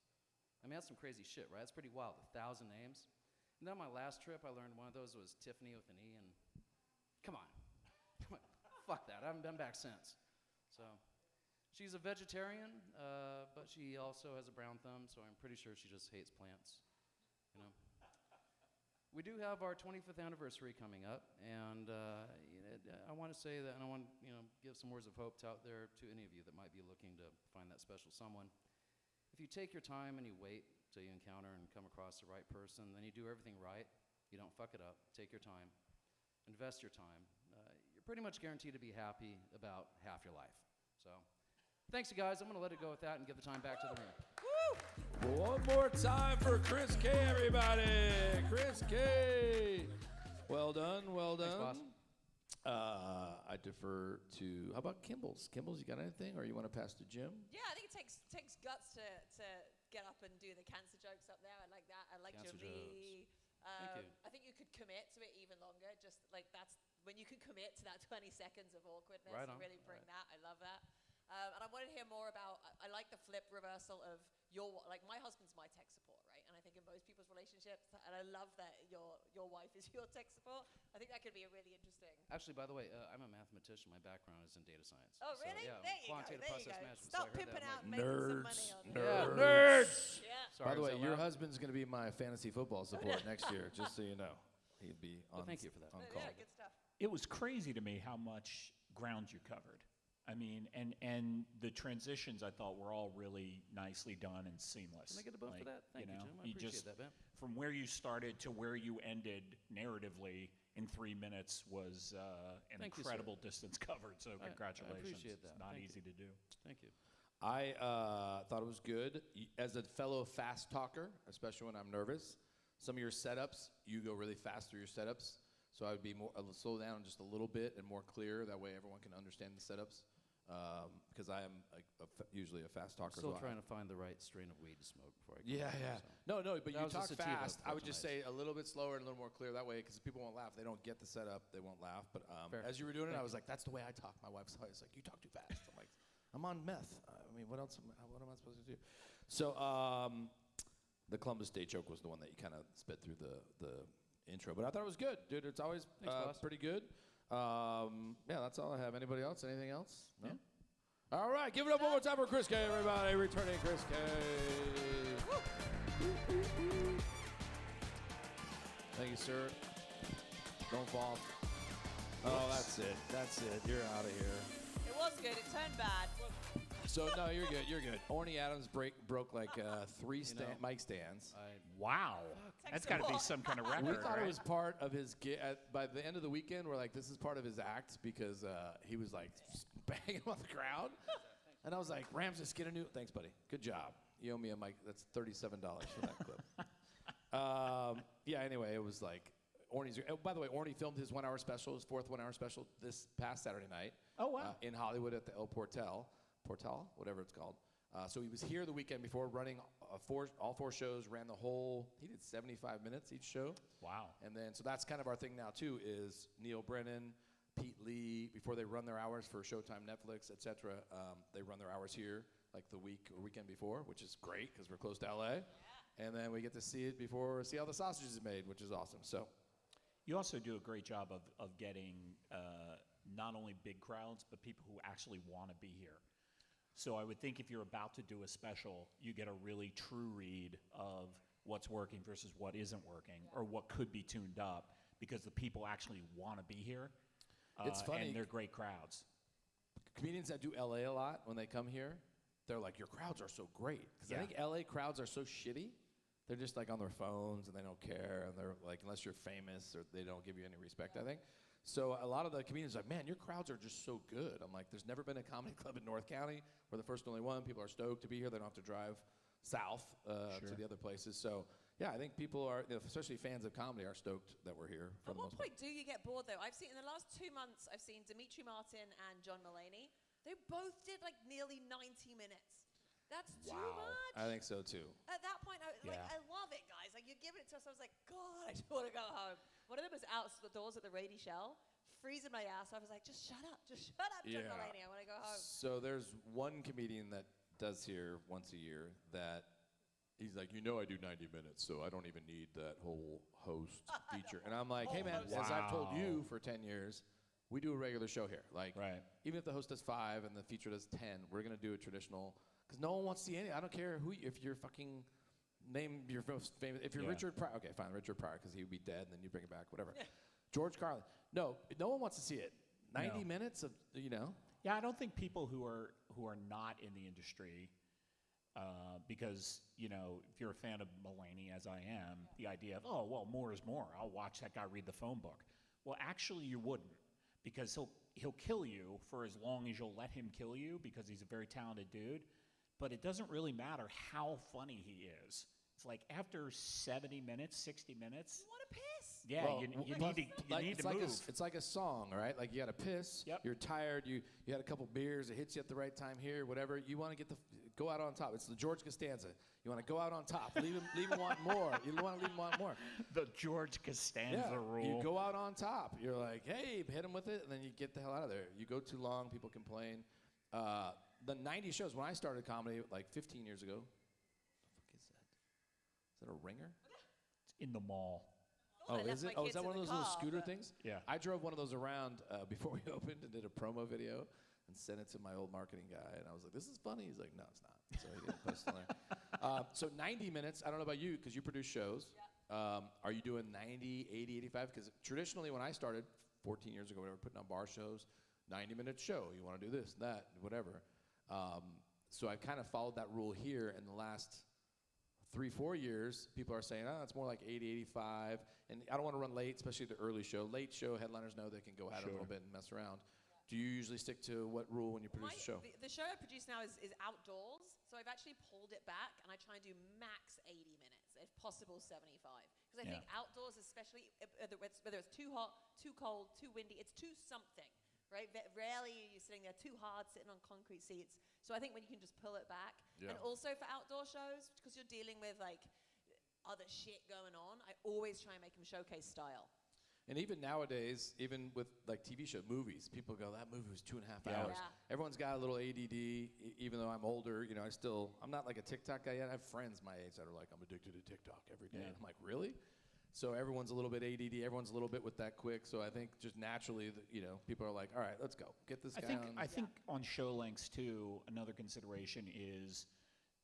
I mean, that's some crazy shit, right? That's pretty wild, 1,000 names. And then my last trip, I learned one of those was Tiffany with an E, and come on. Fuck that, I haven't been back since. So, she's a vegetarian, but she also has a brown thumb, so I'm pretty sure she just hates plants, you know. We do have our 25th anniversary coming up, and I want to say that, and I want to, you know, give some words of hope out there to any of you that might be looking to find that special someone. If you take your time and you wait till you encounter and come across the right person, then you do everything right. You don't fuck it up. Take your time. Invest your time. You're pretty much guaranteed to be happy about half your life. So, thanks, you guys. I'm going to let it go with that and give the time back to the room. One more time for Chris K, everybody. Chris K. Well done, well done. Thanks, boss. I defer to, how about Kimball's? Kimball's, you got anything, or you want to pass to Jim? Yeah, I think it takes guts to get up and do the cancer jokes up there. I like that. I like Cancer your jokes. Thank you. I think you could commit to it even longer. Just like that's when you can commit to that 20 seconds of awkwardness. Right on. You really bring that. I love that. And I want to hear more about. I like the flip reversal of your, like, my husband's my tech support, right? And I think in most people's relationships, relationships, and I love that your wife is your tech support. I think that could be a really interesting. Actually, by the way, I'm a mathematician. My background is in data science. Oh, really? So, yeah, there you go. quantitative There you process go. management. Stop So I heard pimping that. out I'm and making some money on it. Nerds. Yeah. Sorry, By the was way, that your loud? husband's going to be my fantasy football support next year, just so you know. He'd be on. Well, thank you for that. On Yeah, call. good stuff. It was crazy to me how much ground you covered. I mean, and the transitions I thought were all really nicely done and seamless. Can I get a vote for that? Thank you, Jim. I appreciate that, man. From where you started to where you ended narratively in 3 minutes was an Thank you, sir. incredible distance covered. So congratulations. I appreciate that. It's not Thank easy to do. Thank you. I thought it was good. As a fellow fast talker, especially when I'm nervous, some of your setups, you go really fast through your setups. So I would be slow down just a little bit and more clear. That way everyone can understand the setups. Because I am usually a fast talker. Still trying to find the right strain of weed to smoke before I go. Yeah, on, yeah. so. No, but That you was a talk sativa fast. I would just tonight. say a little bit slower and a little more clear. That way, because people won't laugh. They don't get the setup. They won't laugh. But Fair. as you were doing it, Thank I was like, that's the way I talk. My wife's always like, you talk too fast. I'm like, I'm on meth. I mean, what else? What am I supposed to do? So the Columbus Day joke was the one that you kind of spit through the intro. But I thought it was good, dude. It's always Thanks, boss. pretty good. Yeah, that's all I have. Anybody else? Anything else? No? Yeah. All right, give it up one more time for Chris K, everybody. Returning Chris K. Thank you, sir. Don't fall. Oh, that's it. That's it. You're out of here. It was good. It turned bad. So, no, you're good. You're good. Orny Adams broke like three mic stands. Wow. That's got to be some kind of record. We thought right? it was part of his by the end of the weekend, we're like, this is part of his act because he was like banging on the crowd. And I was like, Ramses, get a new. Thanks, buddy. Good job. You owe me a mic. That's $37 for that clip. Yeah, anyway, it was like Orny's. Oh, by the way, Orny filmed his 1 hour special, his fourth 1 hour special this past Saturday night. Oh, wow. In Hollywood at the El Portal, whatever it's called. So he was here the weekend before running all four shows, ran the whole, he did 75 minutes each show. Wow. And then, so that's kind of our thing now too, is Neil Brennan, Pete Lee, before they run their hours for Showtime, Netflix, etc. They run their hours here like the week or weekend before, which is great because we're close to LA. Yeah. And then we get to see it see how the sausage is made, which is awesome. So you also do a great job of getting not only big crowds, but people who actually want to be here. So I would think if you're about to do a special, you get a really true read of what's working versus what isn't working, or what could be tuned up, because the people actually want to be here. It's funny. And they're great crowds. Comedians that do LA a lot, when they come here, they're like, your crowds are so great. Because I think LA crowds are so shitty. They're just like on their phones and they don't care. And they're like, unless you're famous, or they don't give you any respect, I think. So a lot of the comedians are like, man, your crowds are just so good. I'm like, there's never been a comedy club in North County. We're the first and only one. People are stoked to be here. They don't have to drive south to the other places. So, yeah, I think people are, especially fans of comedy, are stoked that we're here. At what point do you get bored, though? I've seen, in the last 2 months, I've seen Dimitri Martin and John Mulaney. They both did like nearly 90 minutes. That's too much. I think so, too. At that point, I love it, guys. Like, you're giving it to us. I was like, God, I just want to go home. One of them was out the doors at the Rady Shell, freezing my ass. I was like, just shut up. Just shut up, John Mulaney. I want to go home. So there's one comedian that does here once a year that he's like, I do 90 minutes, so I don't even need that whole host feature. And I'm like, hey, man, as I've told you for 10 years, we do a regular show here. Like, even if the host does 5 and the feature does 10, we're going to do a traditional, because no one wants to see any. I don't care if you're fucking, name your most famous. If you're Richard Pryor, okay, fine, Richard Pryor, because he would be dead, and then you bring it back, whatever. George Carlin. No one wants to see it. 90 minutes of, Yeah, I don't think people who are not in the industry, because, if you're a fan of Mulaney, as I am, the idea of, oh, well, more is more. I'll watch that guy read the phone book. Well, actually, you wouldn't, because he'll kill you for as long as you'll let him kill you, because he's a very talented dude. But it doesn't really matter how funny he is. It's like after 70 minutes, 60 minutes. You want to piss? Yeah, well, you need to move. It's like a song, right? Like you got to piss. Yep. You're tired. You had a couple beers. It hits you at the right time here. Whatever. You want to go out on top. It's the George Costanza. You want to go out on top. Leave him want more. You want to leave him want more. The George Costanza rule. You go out on top. You're like, hey, hit him with it, and then you get the hell out of there. You go too long, people complain. The 90 shows, when I started comedy like 15 years ago, what the fuck is that? Is that a ringer? in the mall. Oh, I left is it? my Oh, is kids that in one of the those little car, scooter but- things? Yeah. I drove one of those around before we opened and did a promo video and sent it to my old marketing guy. And I was like, this is funny. He's like, no, it's not. So he didn't post it on there. So 90 minutes. I don't know about you because you produce shows. Yeah. Are you doing 90, 80, 85? Because traditionally when I started 14 years ago, whatever, putting on bar shows, 90-minute show. You want to do this, that, whatever. So I've kind of followed that rule here in the last 3-4 years. People are saying, oh, it's more like 80, 85. And I don't want to run late, especially the early show. Late show, headliners know they can go at it a little bit and mess around. Do you usually stick to what rule when you produce a show? The show I produce now is outdoors, so I've actually pulled it back, and I try and do max 80 minutes, if possible 75. Because I think outdoors, especially, whether it's too hot, too cold, too windy, it's too something, right? Rarely are you sitting there too hard, sitting on concrete seats. So I think when you can just pull it back, and also for outdoor shows, because you're dealing with like other shit going on, I always try and make them showcase style. And even nowadays, even with like TV show movies, people go, that movie was 2.5 hours. Yeah. Everyone's got a little ADD, even though I'm older. You know, I'm not like a TikTok guy yet. I have friends my age that are like, I'm addicted to TikTok every day. And I'm like, really? So everyone's a little bit ADD. Everyone's a little bit with that quick. So I think just naturally, people are like, all right, let's go. Get this guy on. I think on show lengths, too, another consideration is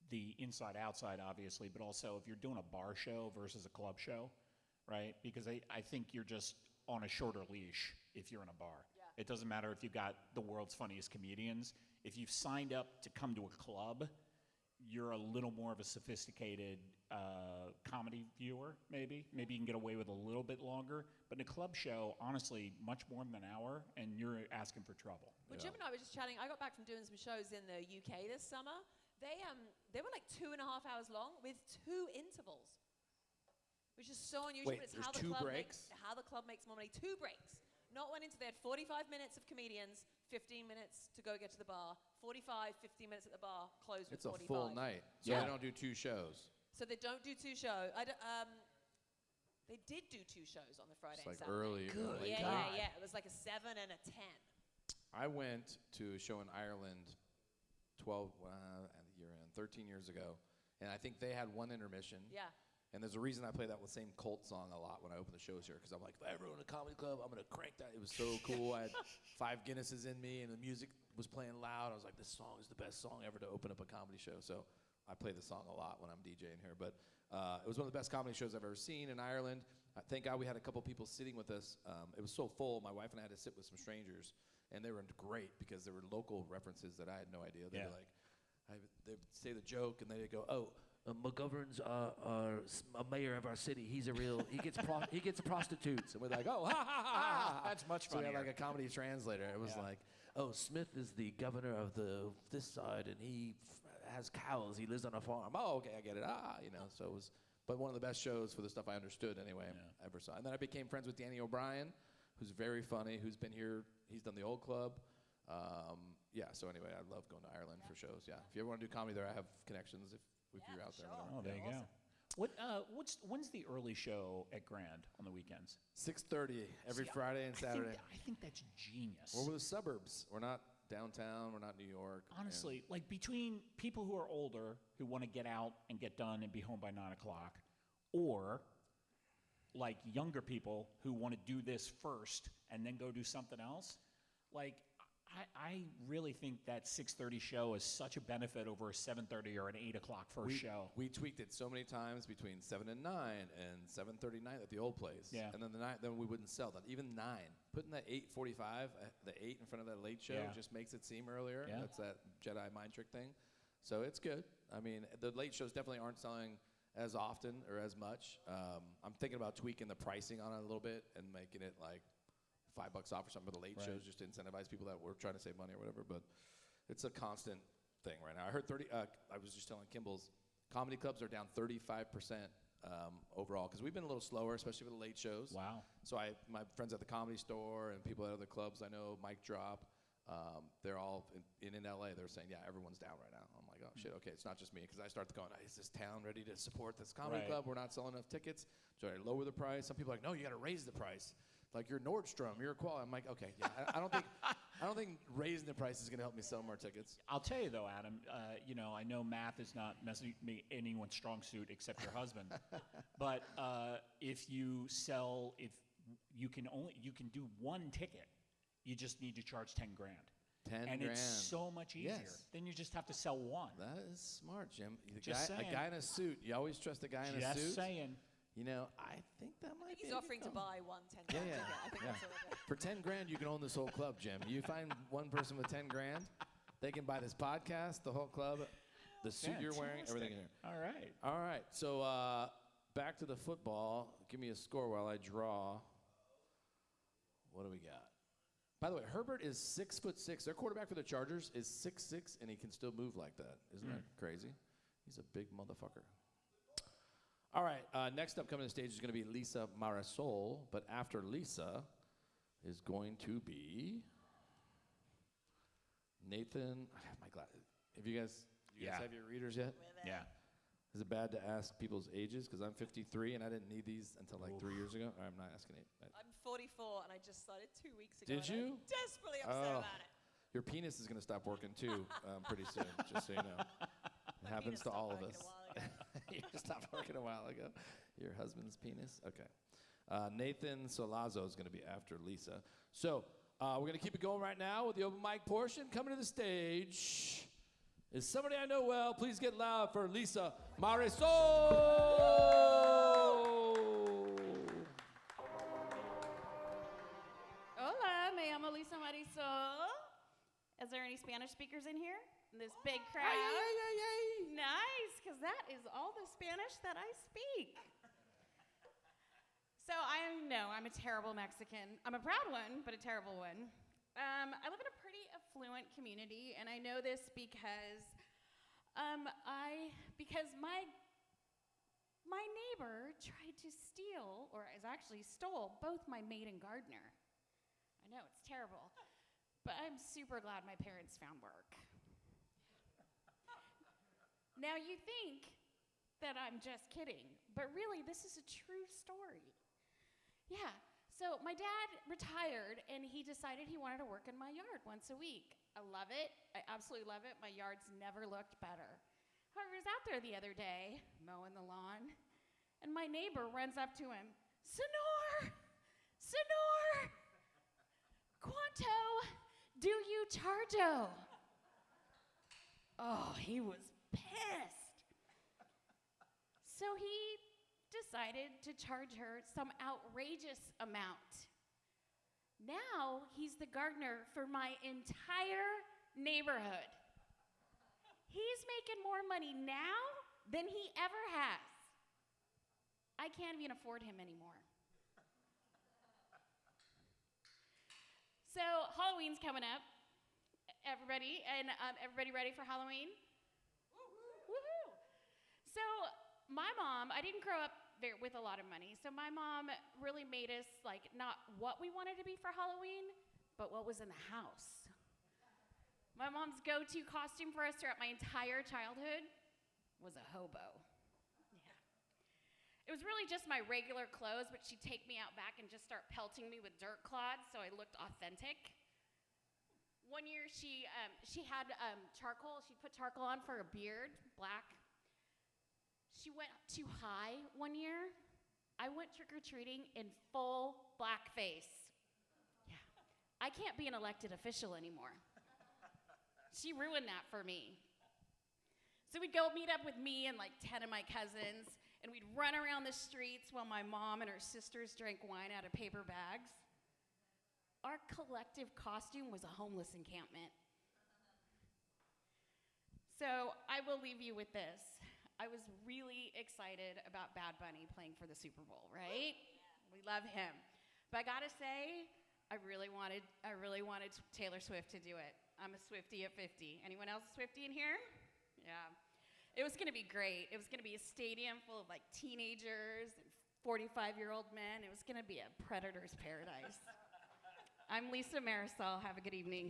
the inside-outside, obviously, but also if you're doing a bar show versus a club show, right? Because I think you're just on a shorter leash if you're in a bar. Yeah. It doesn't matter if you got the world's funniest comedians. If you've signed up to come to a club, you're a little more of a sophisticated comedy viewer, maybe. Maybe you can get away with a little bit longer. But in a club show, honestly, much more than an hour, and you're asking for trouble. Well, Jim and I were just chatting. I got back from doing some shows in the UK this summer. They were like 2.5 hours long with 2 intervals, which is so unusual. Wait, but it's there's how the 2 club breaks? how the club makes more money. 2 breaks. Not one into. They had 45 minutes of comedians, 15 minutes to go get to the bar, 45, 15 minutes at the bar, close with It's a 45. full night. So Yeah. they don't do 2 shows. So they don't do 2 shows. They did do 2 shows on the Friday It's like and Saturday. early. Good late Yeah, night. yeah. It was like a 7 and a 10. I went to a show in Ireland 13 years ago, and I think they had 1 intermission. Yeah. And there's a reason I play that same Colt song a lot when I open the shows here, because I'm like, if I ever own a comedy club, I'm going to crank that. It was so cool. I had 5 Guinnesses in me, and the music was playing loud. I was like, this song is the best song ever to open up a comedy show. So I play the song a lot when I'm DJing here. But it was one of the best comedy shows I've ever seen in Ireland. Thank God we had a couple people sitting with us. It was so full, my wife and I had to sit with some strangers, and they were great because there were local references that I had no idea. They were like, they'd say the joke, and they'd go, oh, McGovern's a mayor of our city. He gets prostitutes. And we're like, oh, ha, ha, ha, ha. That's much So we funnier. had like a comedy translator. It was like, oh, Smith is the governor of this side, and he has cows. He lives on a farm. Oh, okay, I get it. So it was, but one of the best shows for the stuff I understood anyway I ever saw. And then I became friends with Danny O'Brien, who's very funny, who's been here. He's done the Old Club. So anyway, I love going to Ireland for shows. Yeah, if you ever want to do comedy there, I have connections if you're out there. Sure. Oh, there you go. When's the early show at Grand on the weekends? 6:30 every See, Friday and Saturday. I think that's genius. We're the suburbs. We're not downtown. We're not New York. Honestly, like between people who are older who want to get out and get done and be home by 9 o'clock, or like younger people who want to do this first and then go do something else, like I really think that 6:30 show is such a benefit over a 7:30 or an 8 o'clock first show. We tweaked it so many times between 7 and 9 and 7:39 at the old place. Yeah. And then we wouldn't sell that. Even 9. Putting that 8:45, the 8 in front of that late show just makes it seem earlier. Yeah. That's that Jedi mind trick thing. So it's good. I mean, the late shows definitely aren't selling as often or as much. I'm thinking about tweaking the pricing on it a little bit and making it like $5 off or something for the late shows just to incentivize people that were trying to save money or whatever. But it's a constant thing right now. I heard I was just telling Kimball's comedy clubs are down 35% overall because we've been a little slower, especially with the late shows. Wow. So my friends at the Comedy Store and people at other clubs I know, Mike Drop, they're all in LA. They're saying, yeah, everyone's down right now. I'm like, oh shit, okay, it's not just me because I start going, is this town ready to support this comedy club? We're not selling enough tickets. So I lower the price. Some people are like, no, you got to raise the price. like you're Nordstrom, you're a quality. I'm like, okay, yeah. I don't think raising the price is going to help me sell more tickets. I'll tell you though, Adam. I know math is not anyone's strong suit except your husband. But if you can do one ticket, you just need to charge $10,000. 10 and grand. It's so much easier. Yes. Then you just have to sell one. That is smart, Jim. A Just guy in a suit. You always trust a guy in a suit. Just saying. I think that might be. He's offering to buy one 10 grand ticket. I think that's what it is. For 10 grand, you can own this whole club, Jim. You find one person with 10 grand, they can buy this podcast, the whole club, the suit you're wearing, everything in here. All right. So back to the football. Give me a score while I draw. What do we got? By the way, Herbert is 6'6". Their quarterback for the Chargers is 6'6", and he can still move like that. Isn't that crazy? He's a big motherfucker. All right, next up coming to the stage is going to be Lisa Marisol, but after Lisa is going to be Nathan. I have my glasses. Have you guys have your readers yet? Yeah. Is it bad to ask people's ages? Because I'm 53 and I didn't need these until like 3 years ago. I'm not asking it. I'm 44 and I just started 2 weeks ago. Did you? I'm desperately upset about it. Your penis is going to stop working too pretty soon, just so you know. It happens to all of us. You stopped working a while ago. Your husband's penis? Okay. Nathan Solazzo is going to be after Lisa. So we're going to keep it going right now with the open mic portion. Coming to the stage is somebody I know well. Please get loud for Lisa Marisol. Hola, me llamo Lisa Marisol. Is there any Spanish speakers in here? In this big crowd? Nice, because that is all the Spanish that I speak. So I know I'm a terrible Mexican. I'm a proud one, but a terrible one. I live in a pretty affluent community, and I know this because my neighbor tried to steal, or actually stole, both my maid and gardener. I know, it's terrible, but I'm super glad my parents found work. Now you think that I'm just kidding, but really this is a true story. Yeah. So my dad retired, and he decided he wanted to work in my yard once a week. I love it. I absolutely love it. My yard's never looked better. However, I was out there the other day, mowing the lawn, and my neighbor runs up to him, Senor! Quanto do you chargo? Oh, he was pissed. So he decided to charge her some outrageous amount. Now he's the gardener for my entire neighborhood. He's making more money now than he ever has. I can't even afford him anymore. So Halloween's coming up. Everybody ready for Halloween? Woohoo! So my mom, I didn't grow up with a lot of money, so my mom really made us like not what we wanted to be for Halloween, but what was in the house. My mom's go-to costume for us throughout my entire childhood was a hobo. Yeah. It was really just my regular clothes, but she'd take me out back and just start pelting me with dirt clods so I looked authentic. One year she had charcoal. She'd put charcoal on for a beard, black. She went too high one year. I went trick-or-treating in full blackface. Yeah. I can't be an elected official anymore. She ruined that for me. So we'd go meet up with me and like 10 of my cousins, and we'd run around the streets while my mom and her sisters drank wine out of paper bags. Our collective costume was a homeless encampment. So I will leave you with this. I was really excited about Bad Bunny playing for the Super Bowl, right? We love him. But I gotta say, I really wanted Taylor Swift to do it. I'm a Swiftie at 50. Anyone else a Swiftie in here? Yeah. It was gonna be great. It was gonna be a stadium full of like teenagers and 45-year-old men. It was gonna be a predator's paradise. I'm Lisa Marisol. Have a good evening.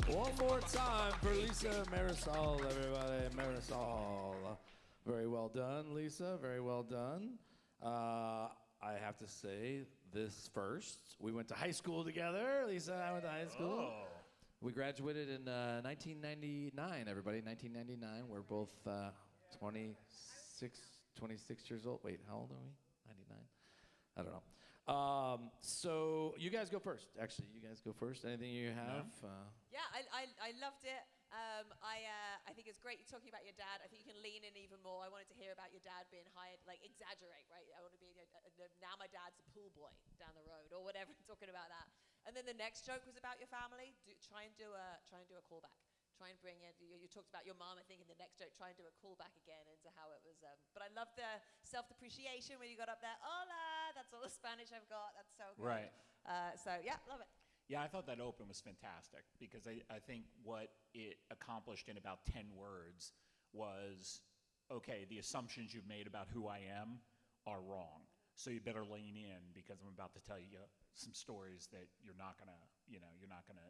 One more time for Lisa Marisol, everybody. Marisol. Very well done, Lisa. Very well done. I have to say this first. We went to high school together. Lisa and I went to high school. Oh. We graduated in 1999, everybody. 1999. We're both 26 years old. Wait, how old are we? 99? I don't know. So you guys go first. Actually, you guys go first. Anything you have? Yeah, I loved it. I think it's great talking about your dad. I think you can lean in even more. I wanted to hear about your dad being hired, like exaggerate, right? I want to be, now my dad's a pool boy down the road or whatever, talking about that. And then the next joke was about your family. Try and do a callback. Try and bring in, you talked about your mom, I think, in the next joke. Try and do a callback again into how it was. But I love the self-depreciation when you got up there. Hola, that's all the Spanish I've got. That's so good. Right. So, yeah, love it. Yeah, I thought that open was fantastic because I think what it accomplished in about 10 words was, okay, the assumptions you've made about who I am are wrong. So you better lean in because I'm about to tell you some stories that you're not gonna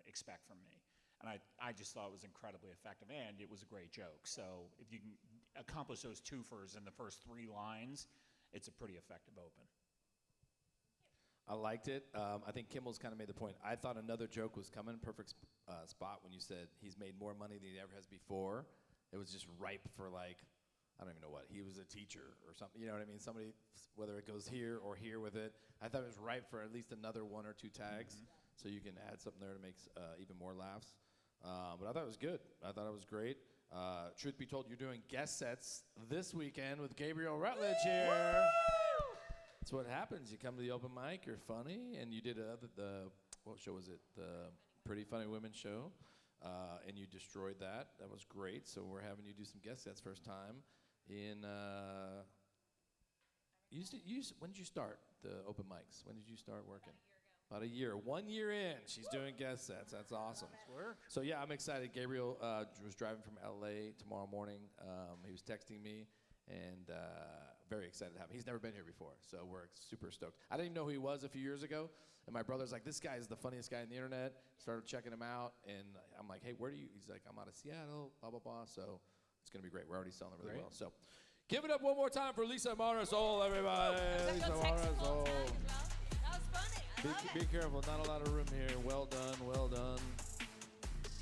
expect from me. And I just thought it was incredibly effective, and it was a great joke. So if you can accomplish those twofers in the first 3 lines, it's a pretty effective open. I liked it. I think Kimmel's kind of made the point. I thought another joke was coming. Perfect spot when you said he's made more money than he ever has before. It was just ripe for, like, I don't even know what. He was a teacher or something. You know what I mean? Somebody, whether it goes here or here with it. I thought it was ripe for at least another 1 or 2 tags. So you can add something there to make even more laughs. But I thought it was good. I thought it was great. Truth be told, you're doing guest sets this weekend with Gabriel Rutledge here. Woo! That's what happens. You come to the open mic, you're funny, and you did what show was it? The Pretty Funny Women show, and you destroyed that. That was great. So we're having you do some guest sets first time in. When did you start the open mics? When did you start working? About a year. 1 year in, she's doing guest sets. That's awesome. So yeah, I'm excited. Gabriel was driving from LA tomorrow morning. He was texting me, and very excited to have him. He's never been here before, so we're super stoked. I didn't even know who he was a few years ago, and my brother's like, this guy is the funniest guy on the internet. Started checking him out, and I'm like, hey, where do you? He's like, I'm out of Seattle, blah, blah, blah. So it's going to be great. We're already selling it really well. So give it up one more time for Lisa Marisol, everybody. Lisa Marisol. That was funny. Be careful, not a lot of room here. Well done, well done.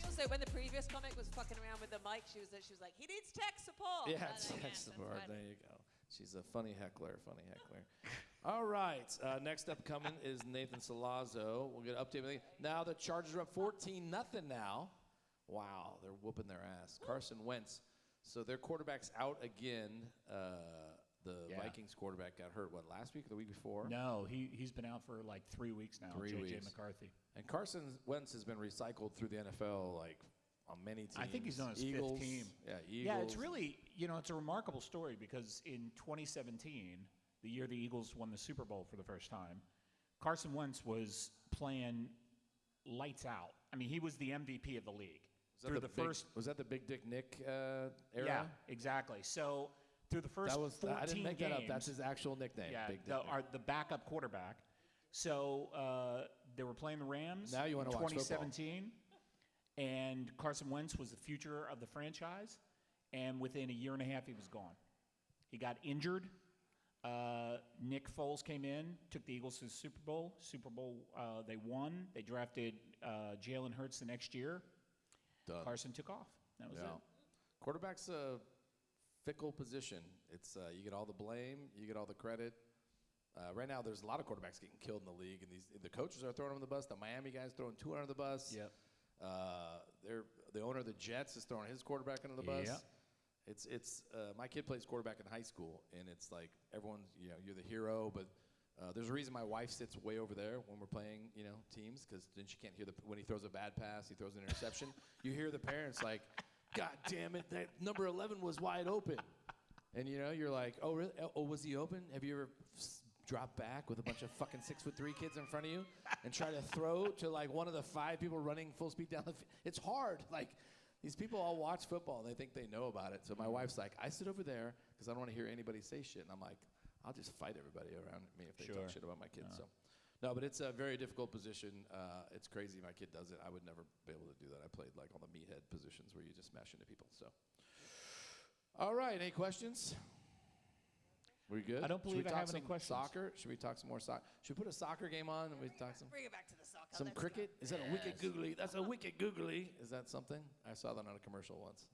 Also, when the previous comic was fucking around with the mic, she was like, he needs tech support. Yeah, tech support. There you go. She's a funny heckler, All right, next up coming is Nathan Salazzo. We'll get an update. Now the Chargers are up 14-0 now. Wow, they're whooping their ass. Carson Wentz. So their quarterback's out again. The Vikings quarterback got hurt, last week or the week before? No, he's been out for like 3 weeks now, J.J. McCarthy. And Carson Wentz has been recycled through the NFL, like, on many teams. I think he's on his Eagles, 5th team. Yeah, Eagles. Yeah, it's really, it's a remarkable story because in 2017, the year the Eagles won the Super Bowl for the first time, Carson Wentz was playing lights out. I mean, he was the MVP of the league. Was that the Big Dick Nick era? Yeah, exactly. So through the first 14 I didn't make games, that up. That's his actual nickname. Yeah, Big Dick Nick. the backup quarterback. So they were playing the Rams now you in watch 2017, and Carson Wentz was the future of the franchise, and within a year and a half, he was gone. He got injured. Nick Foles came in, took the Eagles to the Super Bowl. They won. They drafted Jalen Hurts the next year. Done. Carson took off. That was it. Quarterback's a fickle position. It's you get all the blame, you get all the credit. Right now, there's a lot of quarterbacks getting killed in the league, and the coaches are throwing them on the bus. The Miami guy's throwing 2 under the bus. Yep. The owner of the Jets is throwing his quarterback under the bus. Yep. It's my kid plays quarterback in high school, and it's like everyone's you're the hero, but there's a reason my wife sits way over there when we're playing teams, because then she can't hear when he throws a bad pass, he throws an interception. You hear the parents like, God damn it, that number 11 was wide open, and you're like, oh really? Oh, was he open? Have you ever drop back with a bunch of fucking 6'3" kids in front of you and try to throw to like one of the 5 people running full speed down the field? It's hard. Like, these people all watch football and they think they know about it. So my wife's like, I sit over there because I don't want to hear anybody say shit. And I'm like, I'll just fight everybody around me if they talk shit about my kids. So, no, but it's a very difficult position. It's crazy my kid does it. I would never be able to do that. I played like all the meathead positions where you just smash into people. So, all right, any questions? We good? I don't believe Should we I talk have any some questions. Soccer? Should we talk some more soccer? Should we put a soccer game on and we talk some? Bring it back to the soccer. Some let's cricket? go. Is that a wicked googly? That's a wicked googly. Is that something? I saw that on a commercial once.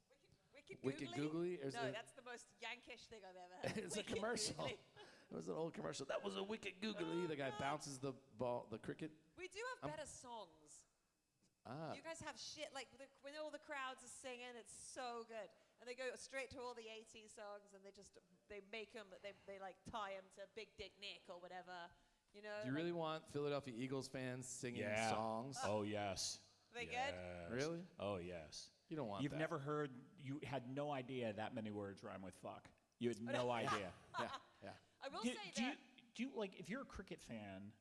Wicked googly? Or is No, it- that's the most Yankish thing I've ever heard. It's a Wicked commercial. googly. It was an old commercial. That was a wicked googly. The guy bounces the ball, the cricket. We do have better songs. Ah, You guys have shit like when all the crowds are singing, it's so good, and they go straight to all the '80s songs, and they make them, they like tie them to Big Dick Nick or whatever, you know. do you really want Philadelphia Eagles fans singing Yeah. songs? Oh, yes. Are they good? Yes. Really? Oh, yes. You don't want You've that. never heard, you had no idea that many words rhyme with fuck. You had no idea. Yeah. I will Do, say do you, that. do you, like, if you're a cricket fan,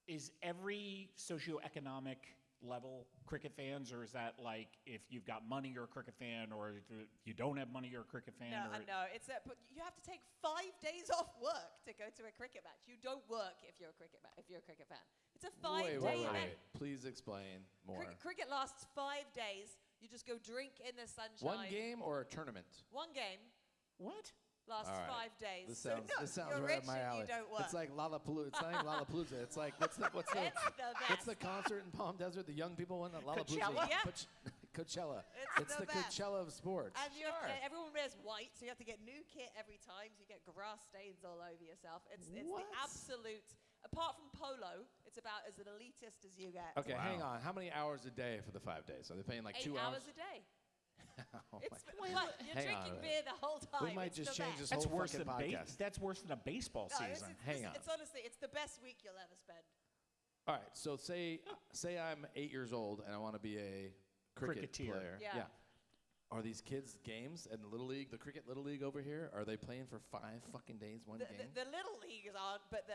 is every socioeconomic level cricket fans, or is that like if you've got money, you're a cricket fan, or if you don't have money, you're a cricket fan? No, or no, but you have to take 5 days off work to go to a cricket match. You don't work if you're a cricket fan. It's a 5-day event. Wait. Please explain more. Cricket lasts 5 days. You just go drink in the sunshine. One game or a tournament? One game What? lasts All right. 5 days. This So sounds, no, this sounds you're right rich up my and alley. you don't work. It's like Lollapalooza. It's not even Lollapalooza. It's like what's the It's the what's the best. concert in Palm Desert? The young people one. Lollapalooza. Coachella? Yeah. Coachella. It's the the best. Coachella of sports. And you have to, everyone wears white, so you have to get new kit every time, so you get grass stains all over yourself. It's the What? absolute. Apart from polo, it's about as an elitist as you get. Okay, Wow. hang on. How many hours a day for the 5 days? Are they paying like 8 2 hours a day. Oh It's my but you're Hang on drinking a beer the whole time. We might It's just the change best. this That's whole worse fucking than podcast. that's worse than a baseball No, season. Hang on. It's honestly, it's the best week you'll ever spend. All right, so say I'm 8 years old and I want to be a cricket Cricketeer. player. Yeah. Are these kids games in the Little League, the Cricket Little League over here? Are they playing for 5 fucking days, one game? The little leagues aren't, but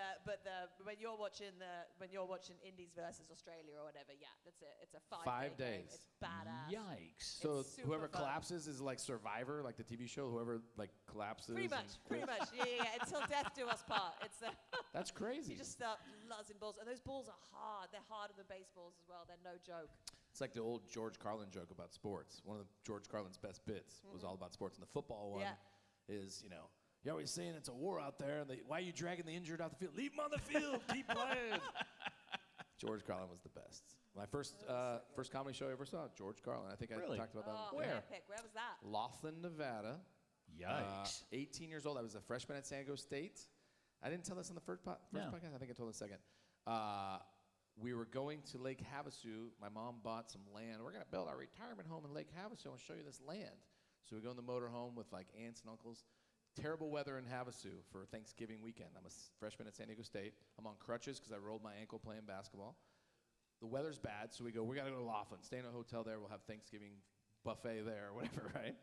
when you're watching Indies versus Australia or whatever, yeah, that's it. It's a 5 days. Game. It's badass. Yikes. So It's super whoever fun. collapses is like Survivor, like the TV show. Whoever like collapses. Pretty and much. Yeah. Until death do us part. It's That's crazy. you just start luzzing balls, and those balls are hard. They're harder than baseballs as well. They're no joke. It's like the old George Carlin joke about sports. One of George Carlin's best bits was all about sports. And the football one is, you're always saying it's a war out there. And why are you dragging the injured out the field? Leave them on the field. Keep playing. George Carlin was the best. My first comedy show I ever saw, George Carlin. I think I Really? talked about that. Oh, Where? epic. Where was that? Laughlin, Nevada. Yikes. 18 years old. I was a freshman at San Diego State. I didn't tell this on the first No. podcast. I think I told it second. We were going to Lake Havasu. My mom bought some land. We're going to build our retirement home in Lake Havasu and show you this land. So we go in the motorhome with like aunts and uncles. Terrible weather in Havasu for Thanksgiving weekend. I'm a freshman at San Diego State. I'm on crutches because I rolled my ankle playing basketball. The weather's bad, so we got to go to Laughlin. Stay in a hotel there. We'll have Thanksgiving buffet there or whatever, right?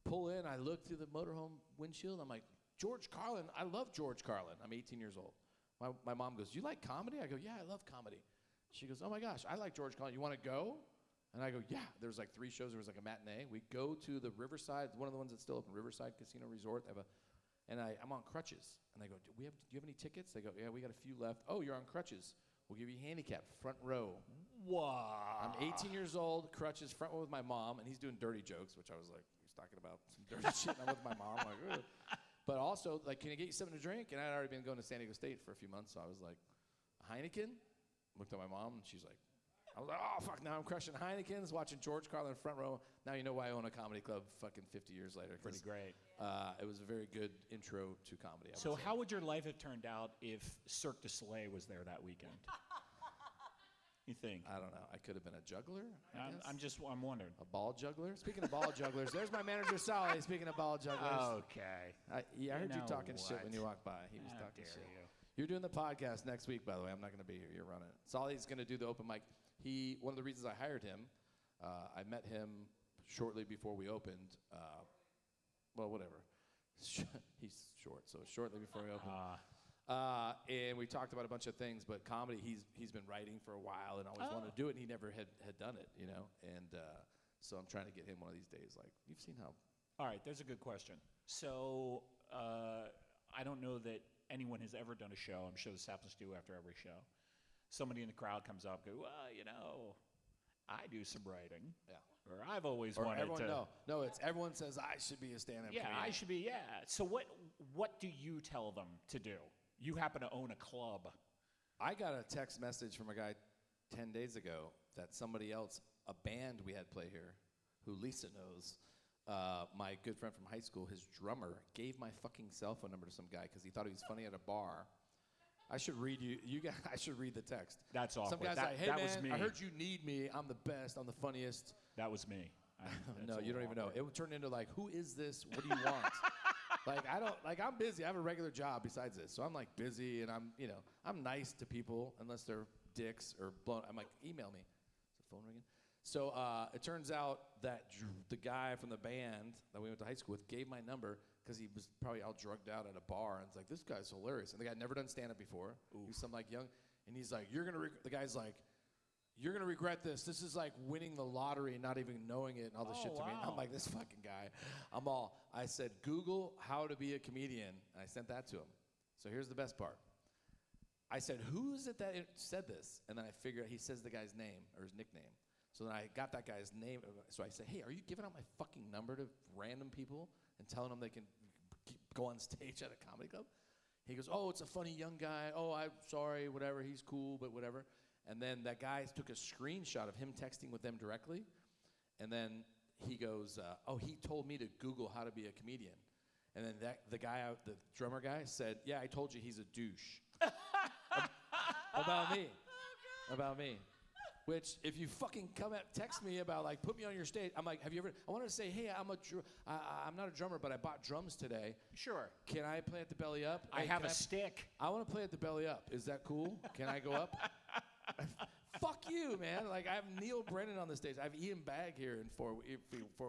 Pull in. I look through the motorhome windshield. I'm like, George Carlin. I love George Carlin. I'm 18 years old. My mom goes, you like comedy? I go, yeah, I love comedy. She goes, oh my gosh, I like George Carlin. You want to go? And I go, yeah. There was like 3 shows. There was like a matinee. We go to the Riverside, one of the ones that's still open, Riverside Casino Resort. I'm on crutches. And I go, do you have any tickets? They go, yeah, we got a few left. Oh, you're on crutches. We'll give you a handicap, front row. Wow. I'm 18 years old, crutches, front row with my mom, and he's doing dirty jokes, which I was like, he's talking about some dirty shit. And I'm with my mom. I'm like, ugh. But also, like, can I get you something to drink? And I'd already been going to San Diego State for a few months, so I was like, Heineken? Looked at my mom, and she's like, I was like, oh, fuck, now I'm crushing Heinekens, watching George Carlin front row. Now you know why I own a comedy club fucking 50 years later. Pretty great. It was a very good intro to comedy. So how would your life have turned out if Cirque du Soleil was there that weekend? You think? I don't know. I could have been a juggler, I guess. I'm wondering. A ball juggler? Speaking of ball jugglers, there's my manager, Sally, speaking of ball jugglers. Okay. I heard you know talking shit what? when you walked by. He was How talking dare shit. you. You're doing the podcast next week, by the way. I'm not going to be here. You're running it. Solly's going to do the open mic. One of the reasons I hired him, I met him shortly before we opened. Well, whatever. He's short, so shortly before we opened. And we talked about a bunch of things, but comedy, he's been writing for a while and always wanted to do it, and he never had done it, And so I'm trying to get him one of these days. Like, you've seen how. All right, there's a good question. So I don't know that anyone has ever done a show. I'm sure this happens to you after every show. Somebody in the crowd comes up and goes, well, I do some writing. Yeah. Or I've always Or wanted everyone, to. no, it's everyone says I should be a stand-up Yeah, comedian. I should be, yeah. So what what do you tell them to do? You happen to own a club. I got a text message from a guy 10 days ago that somebody else, a band we had play here, who Lisa knows, my good friend from high school, his drummer, gave my fucking cell phone number to some guy because he thought he was funny at a bar. I should read you guys, I should read the text. That's awkward. Some guy's that, like, hey that man, was me. I heard you need me. I'm the best. I'm the funniest. That was me. No, you don't even know. It would turn into like, who is this? What do you want? I'm busy. I have a regular job besides this. So I'm like busy and I'm nice to people unless they're dicks or blown. I'm like, email me. Is the phone ringing? So it turns out that the guy from the band that we went to high school with gave my number because he was probably all drugged out at a bar. And it's like, this guy's hilarious. And the guy had never done stand-up before. Oof. He was some like young. And he's like, the guy's like, you're going to regret this. This is like winning the lottery and not even knowing it and all this shit to me. And I'm like, this fucking guy. I said, Google how to be a comedian. And I sent that to him. So here's the best part. I said, who is it that said this? And then I figured he says the guy's name or his nickname. So then I got that guy's name. So I said, hey, are you giving out my fucking number to random people and telling them they can go on stage at a comedy club? He goes, oh, it's a funny young guy. Oh, I'm sorry, whatever. He's cool, but whatever. And then that guy took a screenshot of him texting with them directly. And then he goes, he told me to Google how to be a comedian. And then the drummer guy said, yeah, I told you he's a douche. About me. Which, if you fucking text me about, like, put me on your stage, I'm like, have you ever, I wanted to say, hey, I'm not a drummer, but I bought drums today. Sure. Can I play at the Belly Up? I have a stick. I want to play at the Belly Up. Is that cool? Can I go up? Fuck you, man. Like, I have Neil Brennan on the stage. I have Ian Bagg here in 4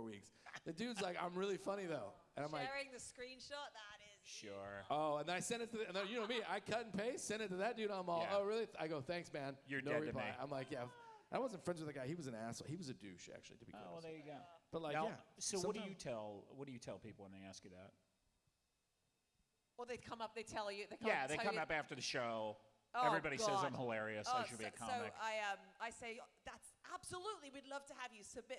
weeks. The dude's like, I'm really funny, though. And I'm Sharing the screenshot, that is. Sure. Oh, and then I sent it to, and then, you know me, I cut and paste, send it to that dude. I'm all, oh, really? I go, thanks, man. You're no dead reply. to me. I'm like, yeah. I wasn't friends with the guy. He was an asshole. He was a douche, actually, to be honest. Oh, well, there you go. But like, now, yeah. So what do you tell people when they ask you that? Well, they come up, they tell you. They come up after the show. Oh, Everybody says God. I'm hilarious. I should be a comic. So I say, that's absolutely, we'd love to have you submit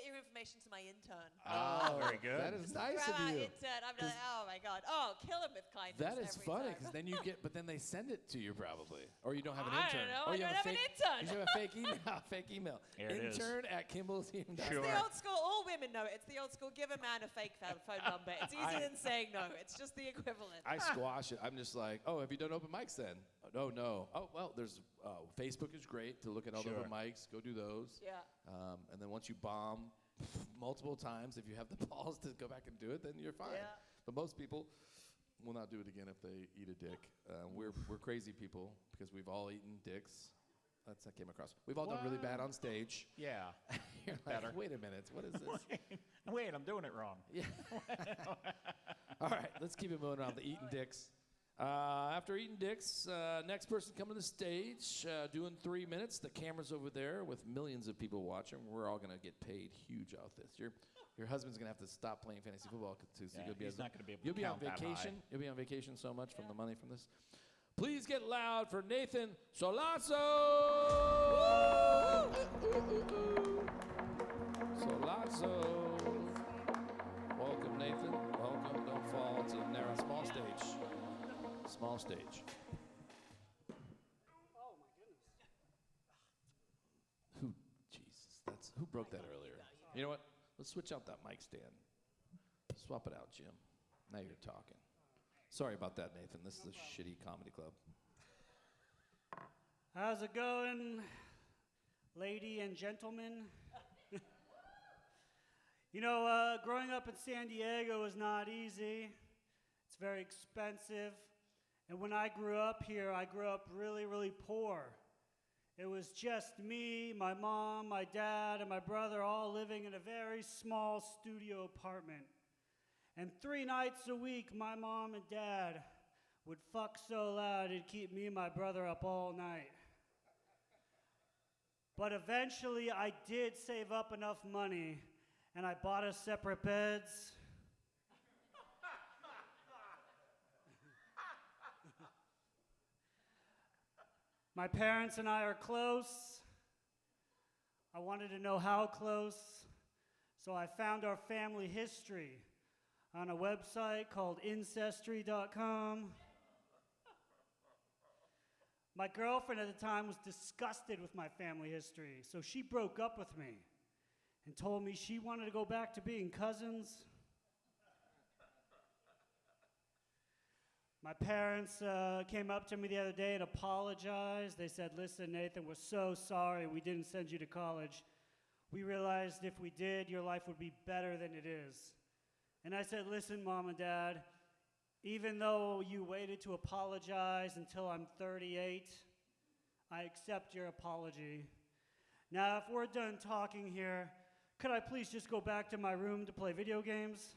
your information to my intern. Oh, very good. That is nice of Grab our you. intern. I'm like, oh my God. Oh, kill him with kindness. That is every funny time. because then but then they send it to you probably, or you don't have an I intern. don't know. Or I you don't have an fake, intern. You have a fake email. Here it is. Intern at Kimball's.com. Sure. It's the old school. All women know it. It's the old school. Give a man a fake phone number. It's easier than saying no. It's just the equivalent. I squash it. I'm just like, oh, have you done open mics then? Oh, no. Oh, well, there's Facebook is great to look at all the open mics. Go do those. Yeah. And then once you bomb multiple times, if you have the balls to go back and do it, then you're fine. Yeah. But most people will not do it again if they eat a dick. We're crazy people because we've all eaten dicks. That came across. We've all done really bad on stage. Yeah. You're Better. like, wait a minute, what is this? Wait, I'm doing it wrong. Yeah. All right, let's keep it moving on. The eating dicks. After eating dicks, next person coming to the stage, doing 3 minutes. The camera's over there with millions of people watching. We're all gonna get paid huge off this. Your husband's gonna have to stop playing fantasy football too. So He's not gonna be able to You'll be on count that vacation. high. You'll be on vacation so much from the money from this. Please get loud for Nathan Solazzo. Solazzo. Welcome, Nathan. Welcome. Don't fall. It's a narrow, small stage. Small stage. Oh my goodness. Who broke that earlier? You know what? Let's switch out that mic stand. Swap it out, Jim. Now you're talking. Sorry about that, Nathan. This is a shitty comedy club. How's it going, lady and gentlemen? Growing up in San Diego is not easy. It's very expensive. And when I grew up here, I grew up really, really poor. It was just me, my mom, my dad, and my brother all living in a very small studio apartment. And 3 nights a week, my mom and dad would fuck so loud it'd keep me and my brother up all night. But eventually, I did save up enough money, and I bought us separate beds. My parents and I are close. I wanted to know how close, so I found our family history. on a website called Ancestry.com. My girlfriend at the time was disgusted with my family history, so she broke up with me and told me she wanted to go back to being cousins. My parents came up to me the other day and apologized. They said, "Listen, Nathan, we're so sorry we didn't send you to college. We realized if we did, your life would be better than it is." And I said, "Listen, Mom and Dad, even though you waited to apologize until I'm 38, I accept your apology. Now, if we're done talking here, could I please just go back to my room to play video games?"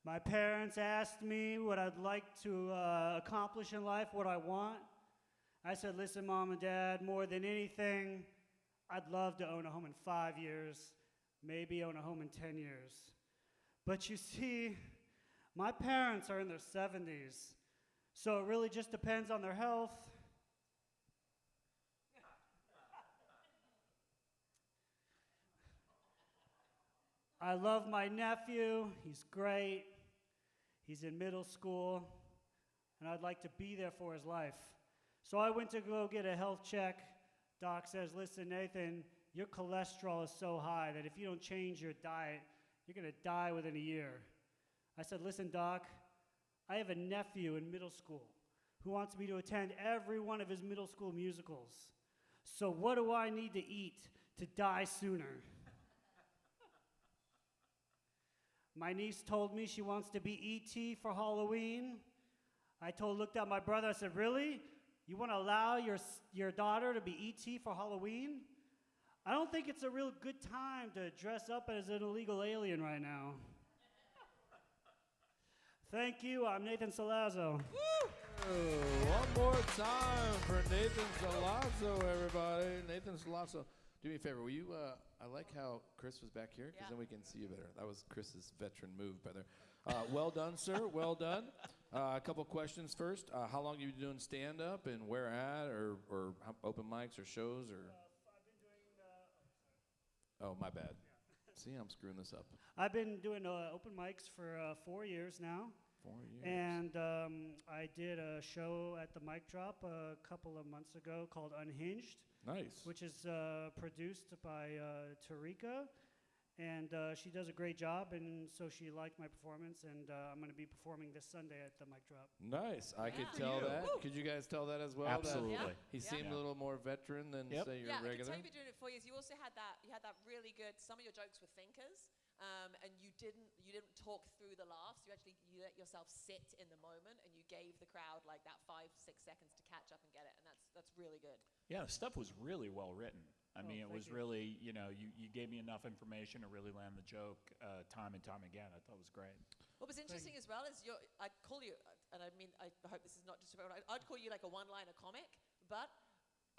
My parents asked me what I'd like to accomplish in life, what I want. I said, "Listen, Mom and Dad, more than anything, I'd love to own a home in 5 years, maybe own a home in 10 years. But you see, my parents are in their 70s, so it really just depends on their health." I love my nephew. He's great. He's in middle school, and I'd like to be there for his life. So I went to go get a health check. Doc says, "Listen, Nathan, your cholesterol is so high that if you don't change your diet, you're going to die within a year." I said, "Listen, Doc, I have a nephew in middle school who wants me to attend every one of his middle school musicals. So what do I need to eat to die sooner?" My niece told me she wants to be E.T. for Halloween. I looked at my brother, I said, "Really? You want to allow your daughter to be E.T. for Halloween? I don't think it's a real good time to dress up as an illegal alien right now." Thank you. I'm Nathan Salazzo. One more time for Nathan Salazzo, everybody. Nathan Salazzo. Do me a favor, will you, I like how Chris was back here, because then we can see you better. That was Chris's veteran move, brother. Well done, sir, well done. A couple questions first. How long have you been doing stand-up, and where at, or open mics or shows, or? I've been doing, Oh, my bad. See, I'm screwing this up. I've been doing open mics for 4 years now. 4 years. And I did a show at the Mic Drop a couple of months ago called Unhinged. Nice. Which is produced by Tarika. And she does a great job, and so she liked my performance, and I'm going to be performing this Sunday at the Mic Drop. Nice. I could tell that. Woo. Could you guys tell that as well? Absolutely. That he seemed a little more veteran than, say, your I can regular? tell you've been doing it for 4 years. You also had that. You had that really good. Some of your jokes were thinkers, and you didn't talk through the laughs. You let yourself sit in the moment, and you gave the crowd like that 5-6 seconds to catch up and get it, and that's really good. Yeah, the stuff was really well written. I mean, it was thank you. really, you gave me enough information to really land the joke time and time again. I thought it was great. What was interesting as well is I'd call you, and I mean, I hope this is not just about, I'd call you like a one-liner comic, but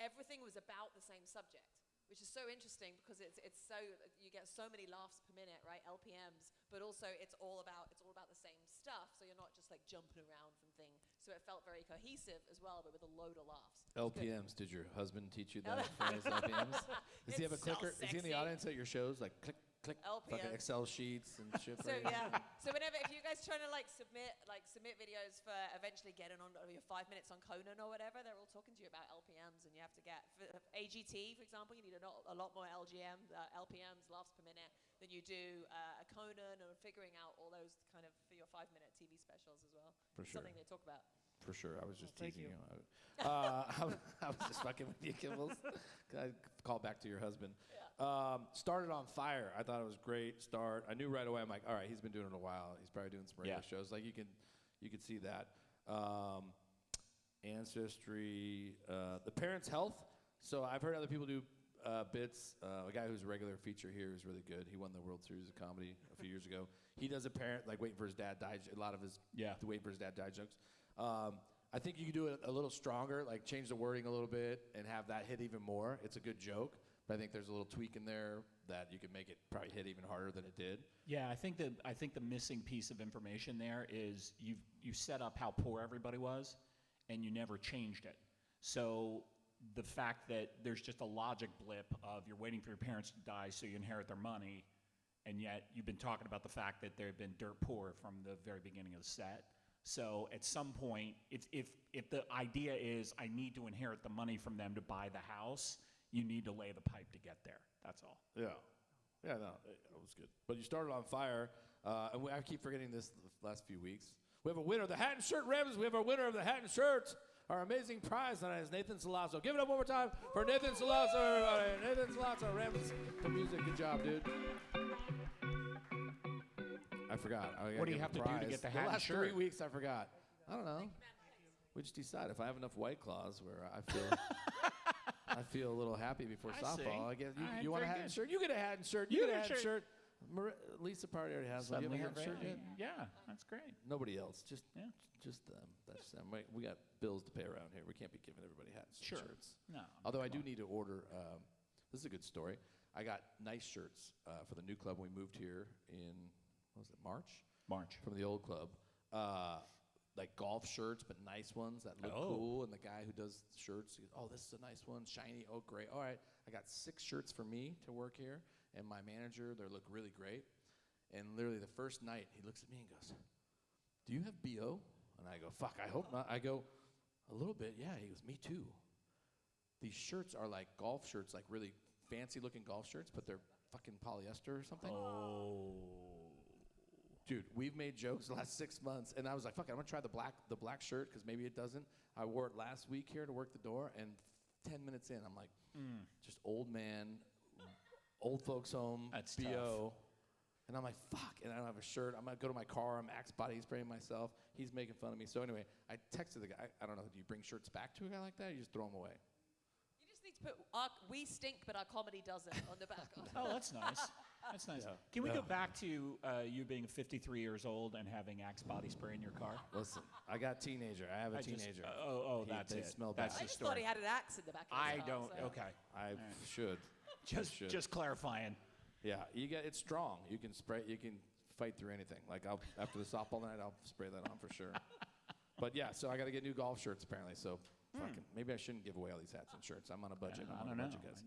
everything was about the same subject, which is so interesting because it's so, you get so many laughs per minute, right? LPMs, but also it's all about the same stuff, so you're not just like jumping around from thing. So it felt very cohesive as well, but with a load of laughs. LPMs. Did your husband teach you that phrase, LPMs? Does he have a It's so clicker? Is he in the sexy. audience at your shows? Like click, click, fucking LPMs. Excel sheets and shit. So yeah. So whenever, if you guys trying to submit videos for eventually getting on your 5 minutes on Conan or whatever, they're all talking to you about LPMs, and you have to get for AGT, for example, you need a lot more LPMs, laughs per minute, than you do a Conan, or figuring out all those kind of for your 5-minute TV specials as well. For sure. Something they talk about. For sure. I was just thank teasing you. you. I was just fucking with you, Kibbles. I call back to your husband. Yeah. Started on fire. I thought it was great start. I knew right away. I'm like, all right, he's been doing it a while. He's probably doing some radio shows. Like you could see that. Ancestry, the parents' health. So I've heard other people do bits. A guy who's a regular feature here is really good. He won the World Series of Comedy a few years ago. He does a parent, like waiting for his dad die. A lot of his the waiting for his dad die jokes. I think you can do it a little stronger, like change the wording a little bit and have that hit even more. It's a good joke, but I think there's a little tweak in there that you can make it probably hit even harder than it did. Yeah, I think the missing piece of information there is you set up how poor everybody was, and you never changed it. So the fact that there's just a logic blip of you're waiting for your parents to die so you inherit their money and yet you've been talking about the fact that they've been dirt poor from the very beginning of the set. So at some point, if the idea is I need to inherit the money from them to buy the house, you need to lay the pipe to get there. That's all. Yeah. Yeah, no, that was good. But you started on fire, and I keep forgetting this the last few weeks. We have a winner of the hat and shirt Rams. We have our winner of the hat and shirt. Our amazing prize tonight is Nathan Salazzo. Give it up one more time for Nathan Salazzo, everybody. Nathan Salazzo, Rams for music. Good job, dude. I forgot. What do you have to do to get the hat and last shirt? 3 weeks, I forgot. I don't know. We just decide. If I have enough White Claws where I feel a little happy before softball. I guess you want a hat and shirt? You get a hat and shirt. You get a hat and shirt. Lisa Party already has one. You have a hat and shirt yet? Yeah, that's great. Nobody else. Just them. That's them. We got bills to pay around here. We can't be giving everybody hats and shirts. No. Although I do need to order. This is a good story. I got nice shirts for the new club when we moved here in, what was it, March? From the old club. Like golf shirts, but nice ones that look cool. And the guy who does shirts, he goes, oh, this is a nice one, shiny. Oh, great. All right. I got 6 shirts for me to work here. And my manager, they look really great. And literally the first night, he looks at me and goes, do you have BO? And I go, fuck, I hope not. I go, a little bit, yeah. He goes, me too. These shirts are like golf shirts, like really fancy-looking golf shirts, but they're fucking polyester or something. Oh. Dude, we've made jokes the last 6 months, and I was like, fuck it, I'm going to try the black shirt because maybe it doesn't. I wore it last week here to work the door, and 10 minutes in, I'm like, just old man, old folks home, That's BO. tough. And I'm like, fuck, and I don't have a shirt. I'm going to go to my car. I'm Axe body spraying myself. He's making fun of me. So anyway, I texted the guy. I don't know, do you bring shirts back to a guy like that, or you just throw them away? You just need to put, we stink, but our comedy doesn't on the back. Oh, that's nice. That's nice. Yeah. Can we go back to you being 53 years old and having Axe body spray in your car? Listen, I got teenager. I have a teenager. That's they it. smell That's bad. I the just story. thought he had an axe in the back of his I car, don't. so. Okay. I should. Just clarifying. Yeah, it's strong. You can spray. You can fight through anything. Like after the softball night, I'll spray that on for sure. But yeah, so I got to get new golf shirts apparently. So fucking maybe I shouldn't give away all these hats and shirts. I'm on a budget. I I'm on don't a know. budget, guys.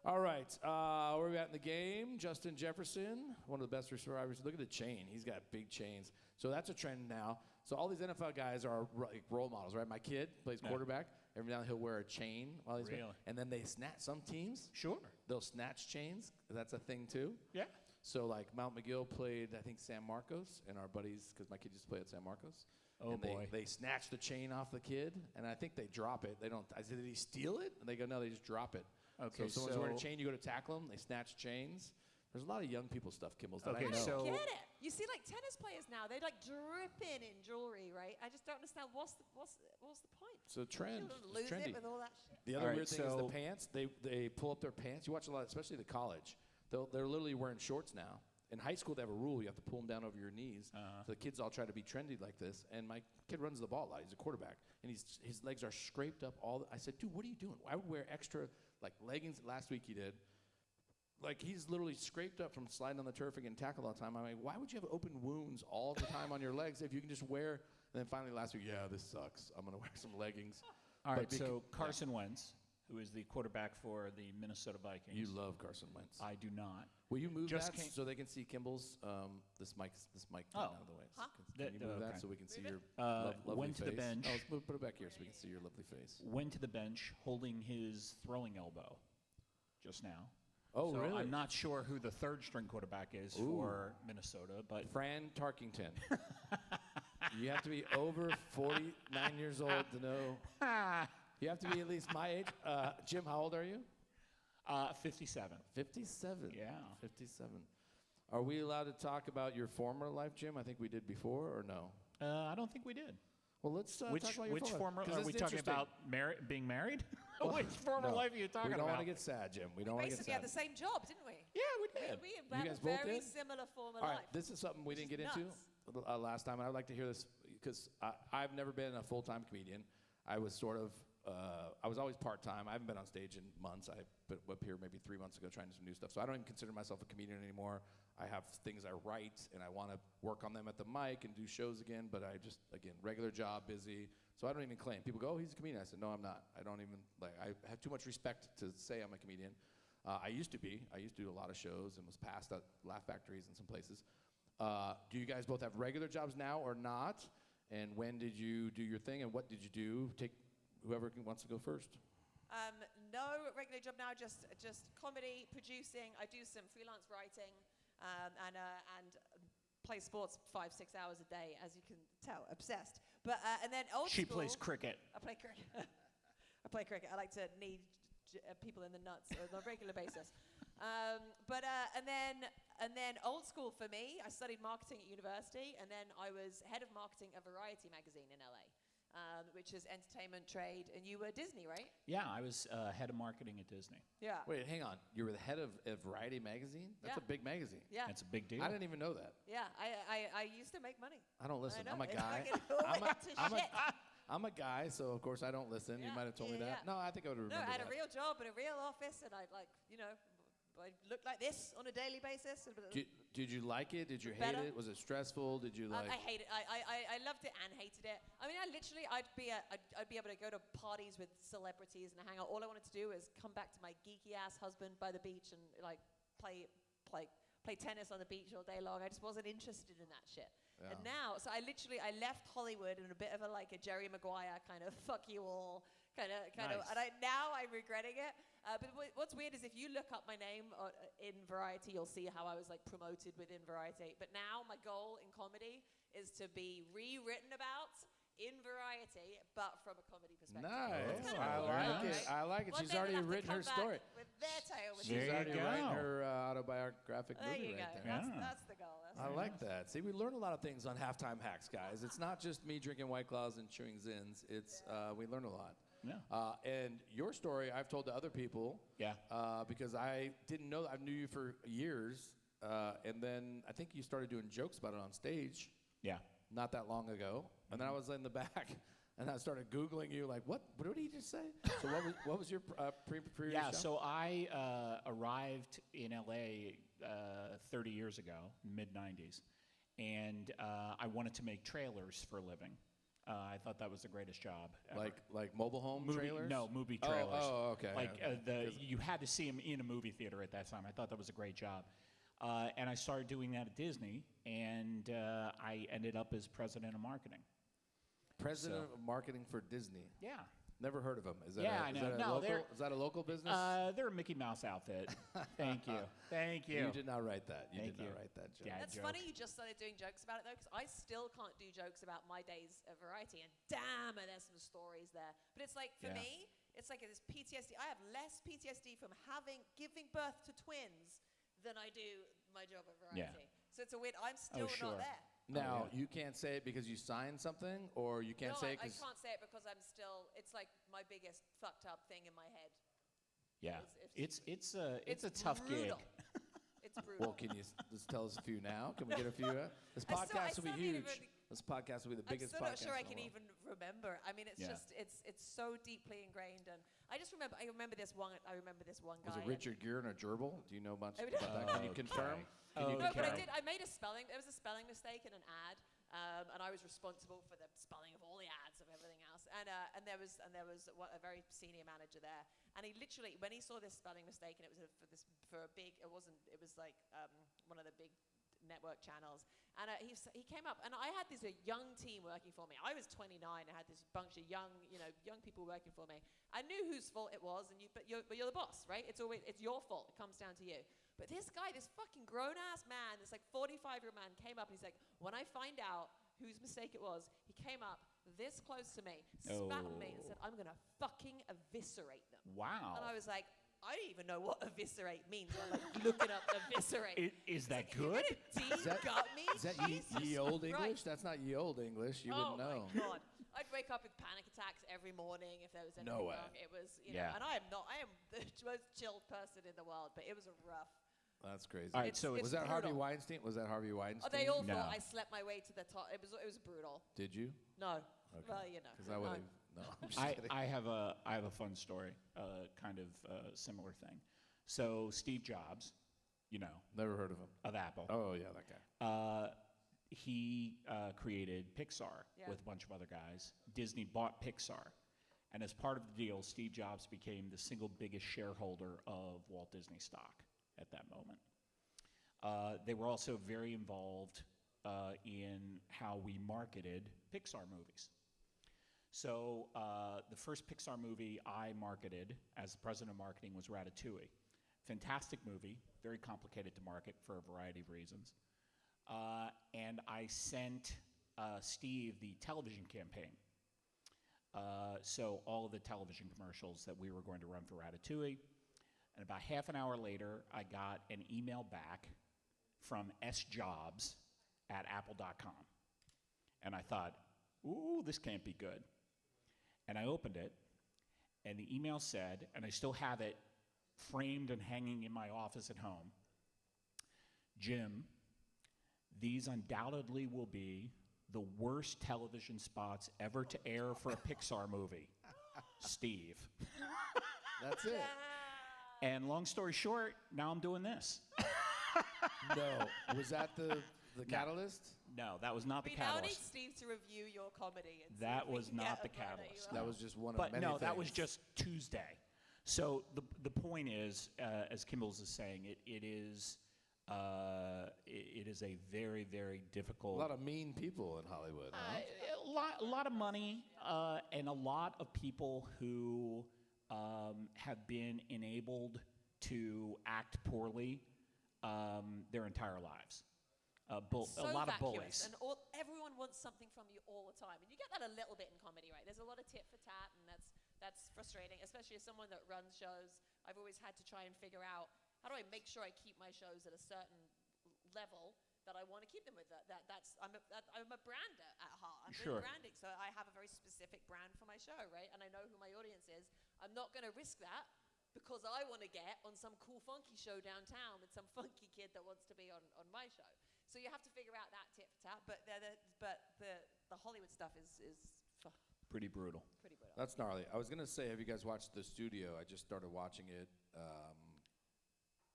All right, where are we at in the game? Justin Jefferson, one of the best survivors. Look at the chain. He's got big chains. So that's a trend now. So all these NFL guys are like role models, right? My kid plays quarterback. Every now and then he'll wear a chain while he's Really? and then they snatch. Some teams, Sure. they'll snatch chains. That's a thing too. Yeah. So like Mount McGill played, I think San Marcos, and our buddies, because my kid used to play at San Marcos. Oh, and boy. They snatch the chain off the kid, and I think they drop it. They don't. I said, did he steal it? And they go, no, they just drop it. Okay, So if someone's wearing a so- chain, you go to tackle them. They snatch chains. There's a lot of young people stuff, Kimball's, that Okay, I know. so- Get it? You see, like tennis players now, they like dripping in jewelry, right? I just don't understand what's the point. It's a trend. You'll It's lose trendy. it with all that shit. The other All right, weird thing is the so- pants. They pull up their pants. You watch a lot, especially the college. They're literally wearing shorts now. In high school, they have a rule. You have to pull them down over your knees. So the kids all try to be trendy like this. And my kid runs the ball a lot. He's a quarterback. And his legs are scraped up all I said, dude, what are you doing? I would wear extra, like, leggings. Last week he did. Like, he's literally scraped up from sliding on the turf and getting tackled all the time. I'm like, why would you have open wounds all the time on your legs if you can just wear? And then finally last week, yeah, this sucks. I'm going to wear some leggings. All right, But so Carson Wentz, who is the quarterback for the Minnesota Vikings. You love Carson Wentz. I do not. Will you move Just that came- so they can see Kimball's this mic Oh. out of the way? Huh? Can you move Okay. that so we can see Move your it? lovely went to the face? bench. Oh, let's put it back here so we can see your lovely face. Went to the bench holding his throwing elbow just now. Oh, so really? I'm not sure who the third string quarterback is for Minnesota, but Fran Tarkington. You have to be over 49 years old to know. You have to be at least my age. Jim, how old are you? 57. 57. Yeah. 57. Are we allowed to talk about your former life, Jim? I think we did before, or no? I don't think we did. Well, let's talk about your Which former? 'cause Are this we is talking interesting. about being married? Well, Which former no. life are you talking We don't about? want to get sad, Jim. We don't want to get Basically sad. had the same job, didn't we? Yeah, we did. We You have guys a both very did? similar form of All life. right, this is something we didn't Which get is into last time, and I'd like to hear this because I've never been a full-time comedian. I was sort of, I was always part-time. I haven't been on stage in months. I put up here maybe 3 months ago trying some new stuff. So I don't even consider myself a comedian anymore. I have things I write, and I want to work on them at the mic and do shows again, but I just, again, regular job, busy. So I don't even claim. People go, oh, he's a comedian. I said, no, I'm not. I don't even, I have too much respect to say I'm a comedian. I used to do a lot of shows and was passed at Laugh Factories in some places. Do you guys both have regular jobs now or not? And when did you do your thing, and what did you do? Take whoever wants to go first. No regular job now, just comedy, producing. I do some freelance writing, and play sports 5-6 hours a day, as you can tell, obsessed. But and then old She school. plays cricket. I play cricket. I play cricket. I like to knee people in the nuts on a regular basis. And then old school for me, I studied marketing at university, and then I was head of marketing of Variety magazine in LA, which is entertainment trade. And you were Disney, right? Yeah, I was head of marketing at Disney. Yeah. Wait, hang on. You were the head of Variety magazine? That's a big magazine. Yeah. That's a big deal. I didn't even know that. Yeah. I used to make money. I don't listen. I know, I'm a it's guy. fucking went to shit. I'm a guy, so of course I don't listen. You Yeah, might have told me that. yeah. No, I think I would have No, remembered I had that. a real job in a real office, and I looked like this on a daily basis. Did you like it? Did you hate Better. it? Was it stressful? Did you like? I hate it. I loved it and hated it. I mean, I'd be able to go to parties with celebrities and hang out. All I wanted to do is come back to my geeky ass husband by the beach and like play tennis on the beach all day long. I just wasn't interested in that shit. Yeah. And now, so I left Hollywood in a bit of a Jerry Maguire kind of fuck you all kind of, Nice. and now I'm regretting it. But what's weird is if you look up my name in Variety, you'll see how I was like promoted within Variety. But now my goal in comedy is to be rewritten about in Variety, but from a comedy perspective. Nice. It's kind of I cool, like right? it. I like it. One She's day we'll already have to written come her back story. with their tale. With She's There you already go. written her autobiographic there movie you go. right there. Yeah. That's the goal. I like that. See, we learn a lot of things on Halftime Hacks, guys. It's not just me drinking White Claws and chewing Zins. It's we learn a lot. Yeah. And your story, I've told to other people. Yeah. Because I didn't know. I knew you for years, and then I think you started doing jokes about it on stage Yeah. not that long ago. And then I was in the back, and I started Googling you, like, what did he just say? So what was your previous Yeah, show? so I arrived in LA 30 years ago, mid-90s, and I wanted to make trailers for a living. I thought that was the greatest job ever. Like mobile home trailers? No, movie Oh, trailers. oh, okay. Like Okay. you had to see them in a movie theater at that time. I thought that was a great job. And I started doing that at Disney, and I ended up as president of marketing. President So- of marketing for Disney. Yeah. Never heard of them. Is that Yeah, a, I is know. that a No, local, they're- is that a local business? They're a Mickey Mouse outfit. Thank you. Thank you. You did not write that. You Thank did not you. write that joke. Yeah. That's joke. funny you just started doing jokes about it, though, because I still can't do jokes about my days of Variety, and damn, there's some stories there. But it's like, for Yeah. me, it's like this PTSD. I have less PTSD from giving birth to twins than I do my job at Variety. Yeah. So it's a weird, I'm still sure. not there. Now, yeah. you can't say it because you signed something, or you can't No, say it I because... can't say it because I'm still, it's like my biggest fucked up thing in my head. Yeah. It's- It's a tough brutal. gig. It's brutal. Well, can you just tell us a few now? Can we get a few? This I podcast will be still need huge. to really- This podcast will be the I'm biggest still podcast not sure I in the can world. even remember. I mean, it's Yeah. just it's so deeply ingrained, and I remember this one. I remember this one guy. Was it Richard Gere and a gerbil? Do you know much I about mean- that? Can you Okay. confirm? Can you Oh, No, but I confirm? did. I made a spelling. There was a spelling mistake in an ad, and I was responsible for the spelling of all the ads of everything else. And there was a very senior manager there, and he literally, when he saw this spelling mistake, and it was for a big. It was like one of the big network channels, and he came up, and I had this young team working for me. I was 29. I had this bunch of young people working for me. I knew whose fault it was, but you're the boss, right? It's your fault. It comes down to you. But this guy, this fucking grown-ass man, this like 45-year-old man came up and he's like, when I find out whose mistake it was, he came up this close to me, spat on me and said, I'm going to fucking eviscerate them. Wow. And I was like, I don't even know what eviscerate means. I'm like looking up eviscerate. Is that You're good? gonna de-gut me? Is that Jesus ye old Christ. English? That's not ye old English. You Oh wouldn't know. my God. I'd wake up with panic attacks every morning if there was anything No way. wrong. It was, Yeah. and I am the most chilled person in the world, but it was a rough. That's crazy. All right, It's- so it's Was that Harvey brutal. Weinstein? Was that Harvey Weinstein? Oh, they all No. thought I slept my way to the top. It was brutal. Did you? No. Okay. Well, you know. Because I would no. have. No, I'm just I, kidding. I have a fun story, kind of similar thing. So Steve Jobs, Never heard of him. of Apple, Oh yeah, that guy. he created Pixar Yeah. with a bunch of other guys. Disney bought Pixar, And as part of the deal, Steve Jobs became the single biggest shareholder of Walt Disney stock at that moment. They were also very involved in how we marketed Pixar movies. So the first Pixar movie I marketed as the president of marketing was Ratatouille. Fantastic movie, very complicated to market for a variety of reasons. And I sent Steve the television campaign. So all of the television commercials that we were going to run for Ratatouille. And about half an hour later, I got an email back from sjobs at apple.com. And I thought, ooh, this can't be good. And I opened it, and the email said, and I still have it framed and hanging in my office at home, Jim, these undoubtedly will be the worst television spots ever to air for a Pixar movie. Steve. That's it. And long story short, now I'm doing this. No. Was that the catalyst? No, that was not the We now need catalyst. Steve to review your comedy. And see That if we was can not get the a better catalyst. email. That was just one of But many no, things. that was just Tuesday. So the point is, as Kimball's is saying, it is a very, very difficult. A lot of mean people in Hollywood. Huh? A lot of money and a lot of people who have been enabled to act poorly their entire lives. So a lot of vacuous, bullies. and everyone wants something from you all the time, and you get that a little bit in comedy, right? There's a lot of tit for tat, and that's frustrating, especially as someone that runs shows. I've always had to try and figure out how do I make sure I keep my shows at a certain level that I want to keep them with. I'm a brander at heart. I'm Sure. doing branding, so I have a very specific brand for my show, right? And I know who my audience is. I'm not going to risk that because I want to get on some cool funky show downtown with some funky kid that wants to be on my show. So you have to figure out that tit for tat. But the Hollywood stuff is Pretty brutal. pretty brutal. That's gnarly. I was going to say, have you guys watched The Studio? I just started watching it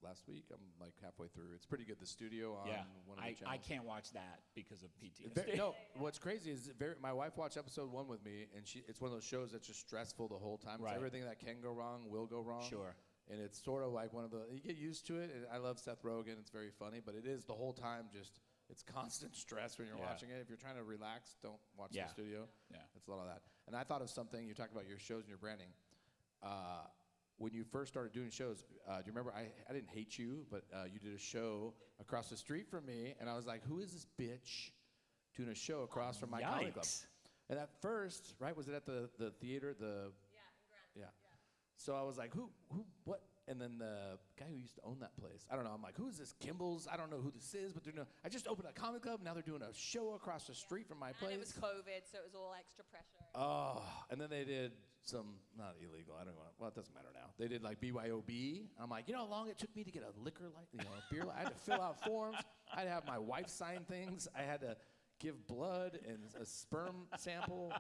last week. I'm like halfway through. It's pretty good. The Studio on one of the channels. I can't watch that because of PTSD. No, what's crazy is my wife watched episode 1 with me, and it's one of those shows that's just stressful the whole time. It's Right. everything that can go wrong will go wrong. Sure. And it's sort of like one of the, you get used to it. And I love Seth Rogen. It's very funny, but it is the whole time just, it's constant stress when you're Yeah. watching it. If you're trying to relax, don't watch Yeah. The Studio. Yeah. It's a lot of that. And I thought of something, you talked about your shows and your branding. When you first started doing shows, do you remember, I didn't hate you, but you did a show across the street from me, and I was like, who is this bitch doing a show across from my comedy club? Yikes. And at first, right, was it at the theater, Yeah, in Grand. yeah. So I was like, who, what? And then the guy who used to own that place, I don't know, I'm like, who is this, Kimball's? I don't know who this is, but I just opened a comedy club, now they're doing a show across the street from my place. And it was COVID, so it was all extra pressure. Oh, and then they did some, not illegal, I don't know, well, it doesn't matter now. They did like BYOB. I'm like, you know how long it took me to get a liquor license, a beer license? I had to fill out forms. I had to have my wife sign things. I had to give blood and a sperm sample.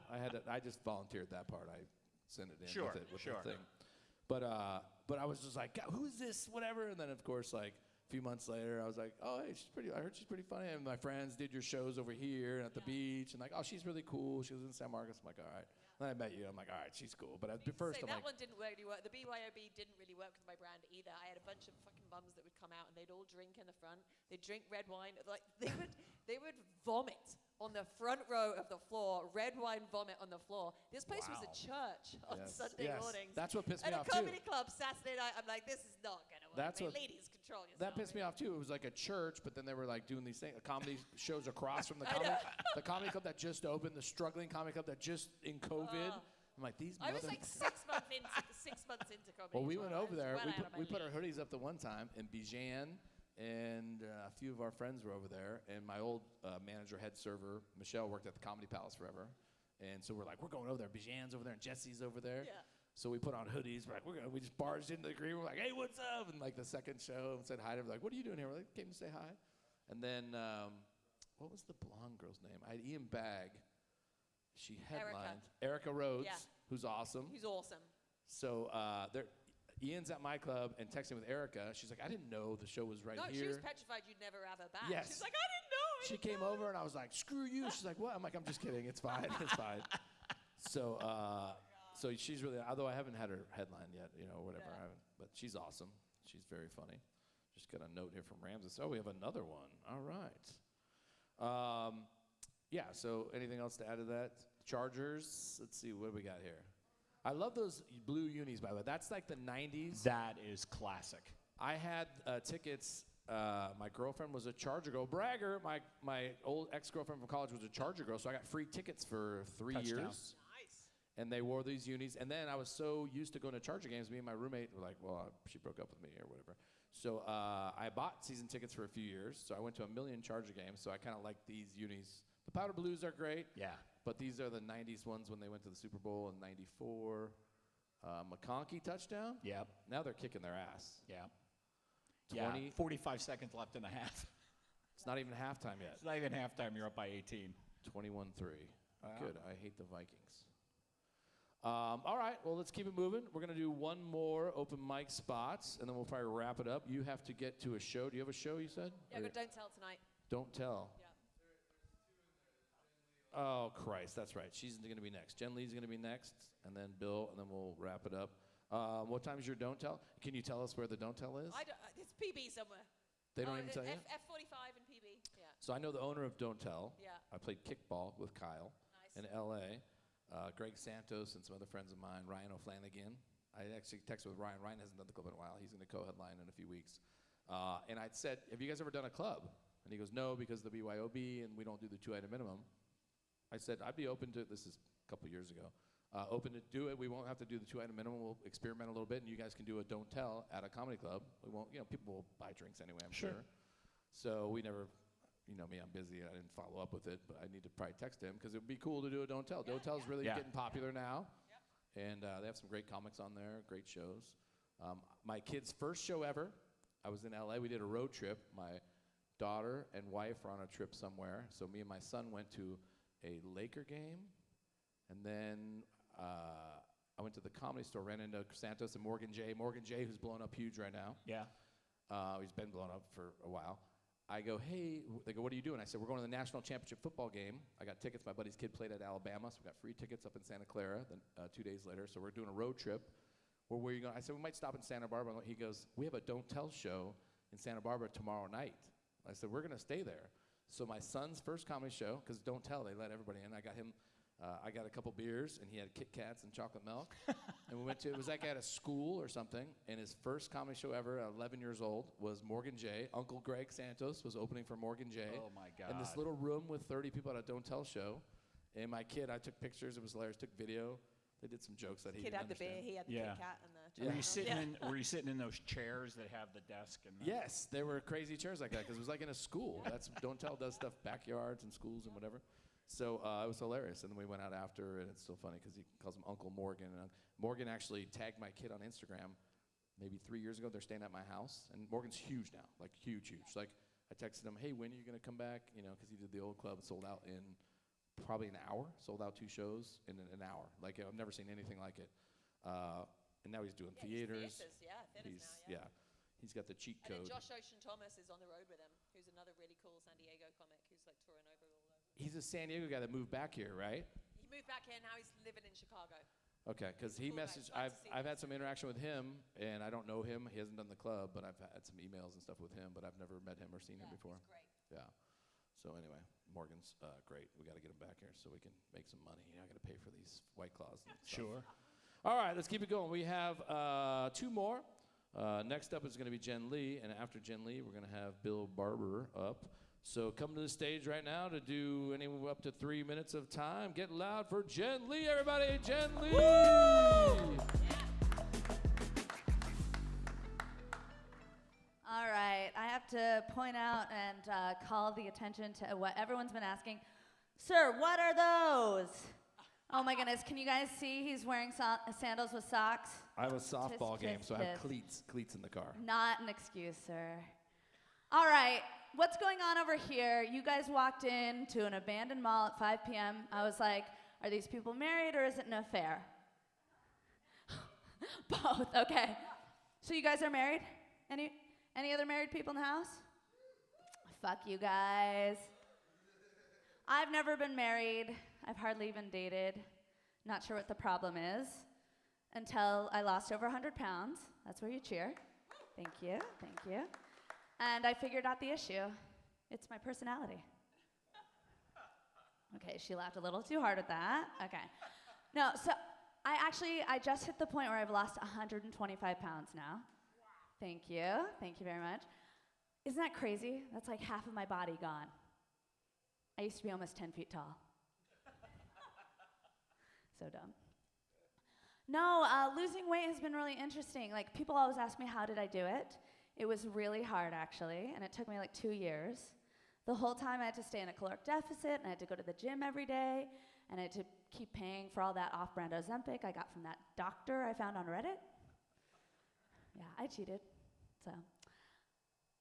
I just volunteered that part. I sent it in Sure, with the sure. thing. But I was just like, God, who is this? Whatever. And then of course, like a few months later, I was like, oh, hey, I heard she's pretty funny. And my friends did your shows over here and at the beach, and like, oh, she's really cool. She was in San Marcos. I'm like, all right. Then I met you. I'm like, all right, she's cool. But at first, I'm that like, one didn't really work. The BYOB didn't really work with my brand either. I had a bunch of fucking bums that would come out and they'd all drink in the front. They'd drink red wine. Like they would vomit on the front row of the floor. Red wine vomit on the floor. This place was a church on Yes, Sunday yes. mornings. That's what pissed me and off, a too. comedy club Saturday night. I'm like, this is not gonna work. That's what- ladies, control yourself. that pissed me off too. It was like a church, but then they were like doing these things, comedy shows across from the I comedy, know. the comedy club that just opened, the struggling comedy club that just in COVID. I'm like, these I was mother. like 6 months into comedy. Well, we as went I over was there. well out of my We put our league. hoodies up the one time, and Bijan and a few of our friends were over there, and my old manager, head server, Michelle, worked at the Comedy Palace forever. And so we're like, we're going over there. Bijan's over there, and Jesse's over there. Yeah. So we put on hoodies. We're like, we just barged into the green. We're like, hey, what's up? And like the second show, and said hi to them. Like, what are you doing here? We're like, came to say hi. And then, what was the blonde girl's name? I had Ian Bagg. She headlined. Erica Rhodes, Yeah. who's awesome. He's awesome. So Ian's at my club and texting with Erica. She's like, I didn't know the show was right No, here. she was petrified you'd never have her back. Yes. She's like, I didn't know. She came over and I was like, screw you. She's like, what? I'm like, I'm just kidding. It's fine. It's fine. So So she's really, although I haven't had her headline yet, or whatever. Yeah. I haven't, but she's awesome. She's very funny. Just got a note here from Ramses. Oh, we have another one. All right. Yeah, so anything else to add to that? Chargers. Let's see, what do we got here? I love those blue unis, by the way. That's like the 90s. That is classic. I had tickets. My girlfriend was a Charger girl. Bragger. My old ex-girlfriend from college was a Charger girl, so I got free tickets for 3 Touchdown. years. And they wore these unis. And then I was so used to going to Charger games, me and my roommate were like, well, she broke up with me or whatever. So I bought season tickets for a few years. So I went to a million Charger games. So I kind of like these unis. The powder blues are great. Yeah. But these are the 90s ones when they went to the Super Bowl in 94. McConkey touchdown. Yep. Now they're kicking their ass. Yeah. 20. 45 seconds left in the half. It's not even halftime yet. It's not even halftime. You're up by 18. 21-3. Wow. Good. I hate the Vikings. All right. Well, let's keep it moving. We're going to do one more open mic spots, and then we'll probably wrap it up. You have to get to a show. Do you have a show, you said? Yeah, but don't tell tonight. Don't tell. Yeah. Oh, Christ. That's right. She's going to be next. Jen Lee's going to be next, and then Bill, and then we'll wrap it up. What time's your don't tell? Can you tell us where the don't tell is? It's PB somewhere. They don't even tell you? F45 and PB. Yeah. So I know the owner of Don't Tell. Yeah. I played kickball with Kyle Nice. in L.A. Greg Santos and some other friends of mine, Ryan O'Flanagan. I actually texted with Ryan. Ryan hasn't done the club in a while. He's going to co-headline in a few weeks. And I said, have you guys ever done a club? And he goes, no, because the BYOB and we don't do the 2-item minimum. I said, I'd be open to, this is a couple years ago, open to do it. We won't have to do the 2-item minimum. We'll experiment a little bit, and you guys can do a don't tell at a comedy club. We won't, people will buy drinks anyway, I'm sure. So we never, me, I'm busy. I didn't follow up with it, but I need to probably text him because it would be cool to do a don't tell. Don't tell is really getting popular now. And they have some great comics on there, great shows. My kid's first show ever, I was in LA. We did a road trip. My daughter and wife were on a trip somewhere. So me and my son went to a Laker game. And then I went to the Comedy Store, ran into Santos and Morgan J. Morgan J, who's blown up huge right now. Yeah. He's been blown up for a while. I go, hey, they go, what are you doing? I said, we're going to the national championship football game. I got tickets. My buddy's kid played at Alabama, so we got free tickets up in Santa Clara then, 2 days later. So we're doing a road trip. Well, where are you going? I said, we might stop in Santa Barbara. He goes, we have a Don't Tell show in Santa Barbara tomorrow night. I said, we're going to stay there. So my son's first comedy show, because Don't Tell, they let everybody in. I got him, I got a couple beers, and he had Kit Kats and chocolate milk. And we went to, it was like at a school or something, and his first comedy show ever, at 11 years old, was Morgan J. Uncle Greg Santos was opening for Morgan J. Oh, my God. In this little room with 30 people at a Don't Tell show. And my kid, I took pictures. It was hilarious. Took video. They did some jokes that he Kid didn't had the beer, understand. he had the Kit Kat and the Yeah. Were you sitting in those chairs that have the desk? And Yes, there were crazy chairs like that because it was like in a school. That's Don't Tell does stuff backyards and schools and whatever. So it was hilarious. And then we went out after, and it's so funny because he calls him Uncle Morgan. And Morgan actually tagged my kid on Instagram maybe 3 years ago. They're staying at my house, and Morgan's huge now, like huge. Like I texted him, hey, when are you going to come back? Because he did the old club, sold out in probably an hour, sold out 2 shows in an hour. Like I've never seen anything like it. And now he's doing theaters. Theaters now, yeah. He's got the cheat And code. then Josh Ocean Thomas is on the road with him, who's another really cool San Diego comic who's like touring over all over. He's a San Diego guy that moved back here, right? He moved back here, now he's living in Chicago. Okay, because he Cool guy. messaged. Glad to see I've him. had some interaction with him, and I don't know him. He hasn't done the club, but I've had some emails and stuff with him, but I've never met him or seen him before. He's great. Yeah. So anyway, Morgan's great. We got to get him back here so we can make some money. I got to pay for these White Claws. And stuff. Sure. All right, let's keep it going. We have 2 more. Next up is going to be Jen Lee, and after Jen Lee, we're going to have Bill Barber up. So come to the stage right now to do anywhere up to 3 minutes of time. Get loud for Jen Lee, everybody. Jen Lee! All right, I have to point out and call the attention to what everyone's been asking. Sir, what are those? Oh my goodness, can you guys see he's wearing sandals with socks? I have a softball game, tisk, so I have tisk. cleats in the car. Not an excuse, sir. All right, what's going on over here? You guys walked in to an abandoned mall at 5 p.m. I was like, are these people married or is it an affair? Both, okay. So you guys are married? Any other married people in the house? Fuck you guys. I've never been married. I've hardly even dated. Not sure what the problem is until I lost over 100 pounds. That's where you cheer. Thank you, thank you. And I figured out the issue. It's my personality. Okay, she laughed a little too hard at that. Okay. No, so I just hit the point where I've lost 125 pounds now. Thank you very much. Isn't that crazy? That's like half of my body gone. I used to be almost 10 feet tall. So dumb. No, losing weight has been really interesting. Like, people always ask me, how did I do it? It was really hard, actually, and it took me like 2 years. The whole time I had to stay in a caloric deficit, and I had to go to the gym every day, and I had to keep paying for all that off-brand Ozempic I got from that doctor I found on Reddit. Yeah, I cheated, so.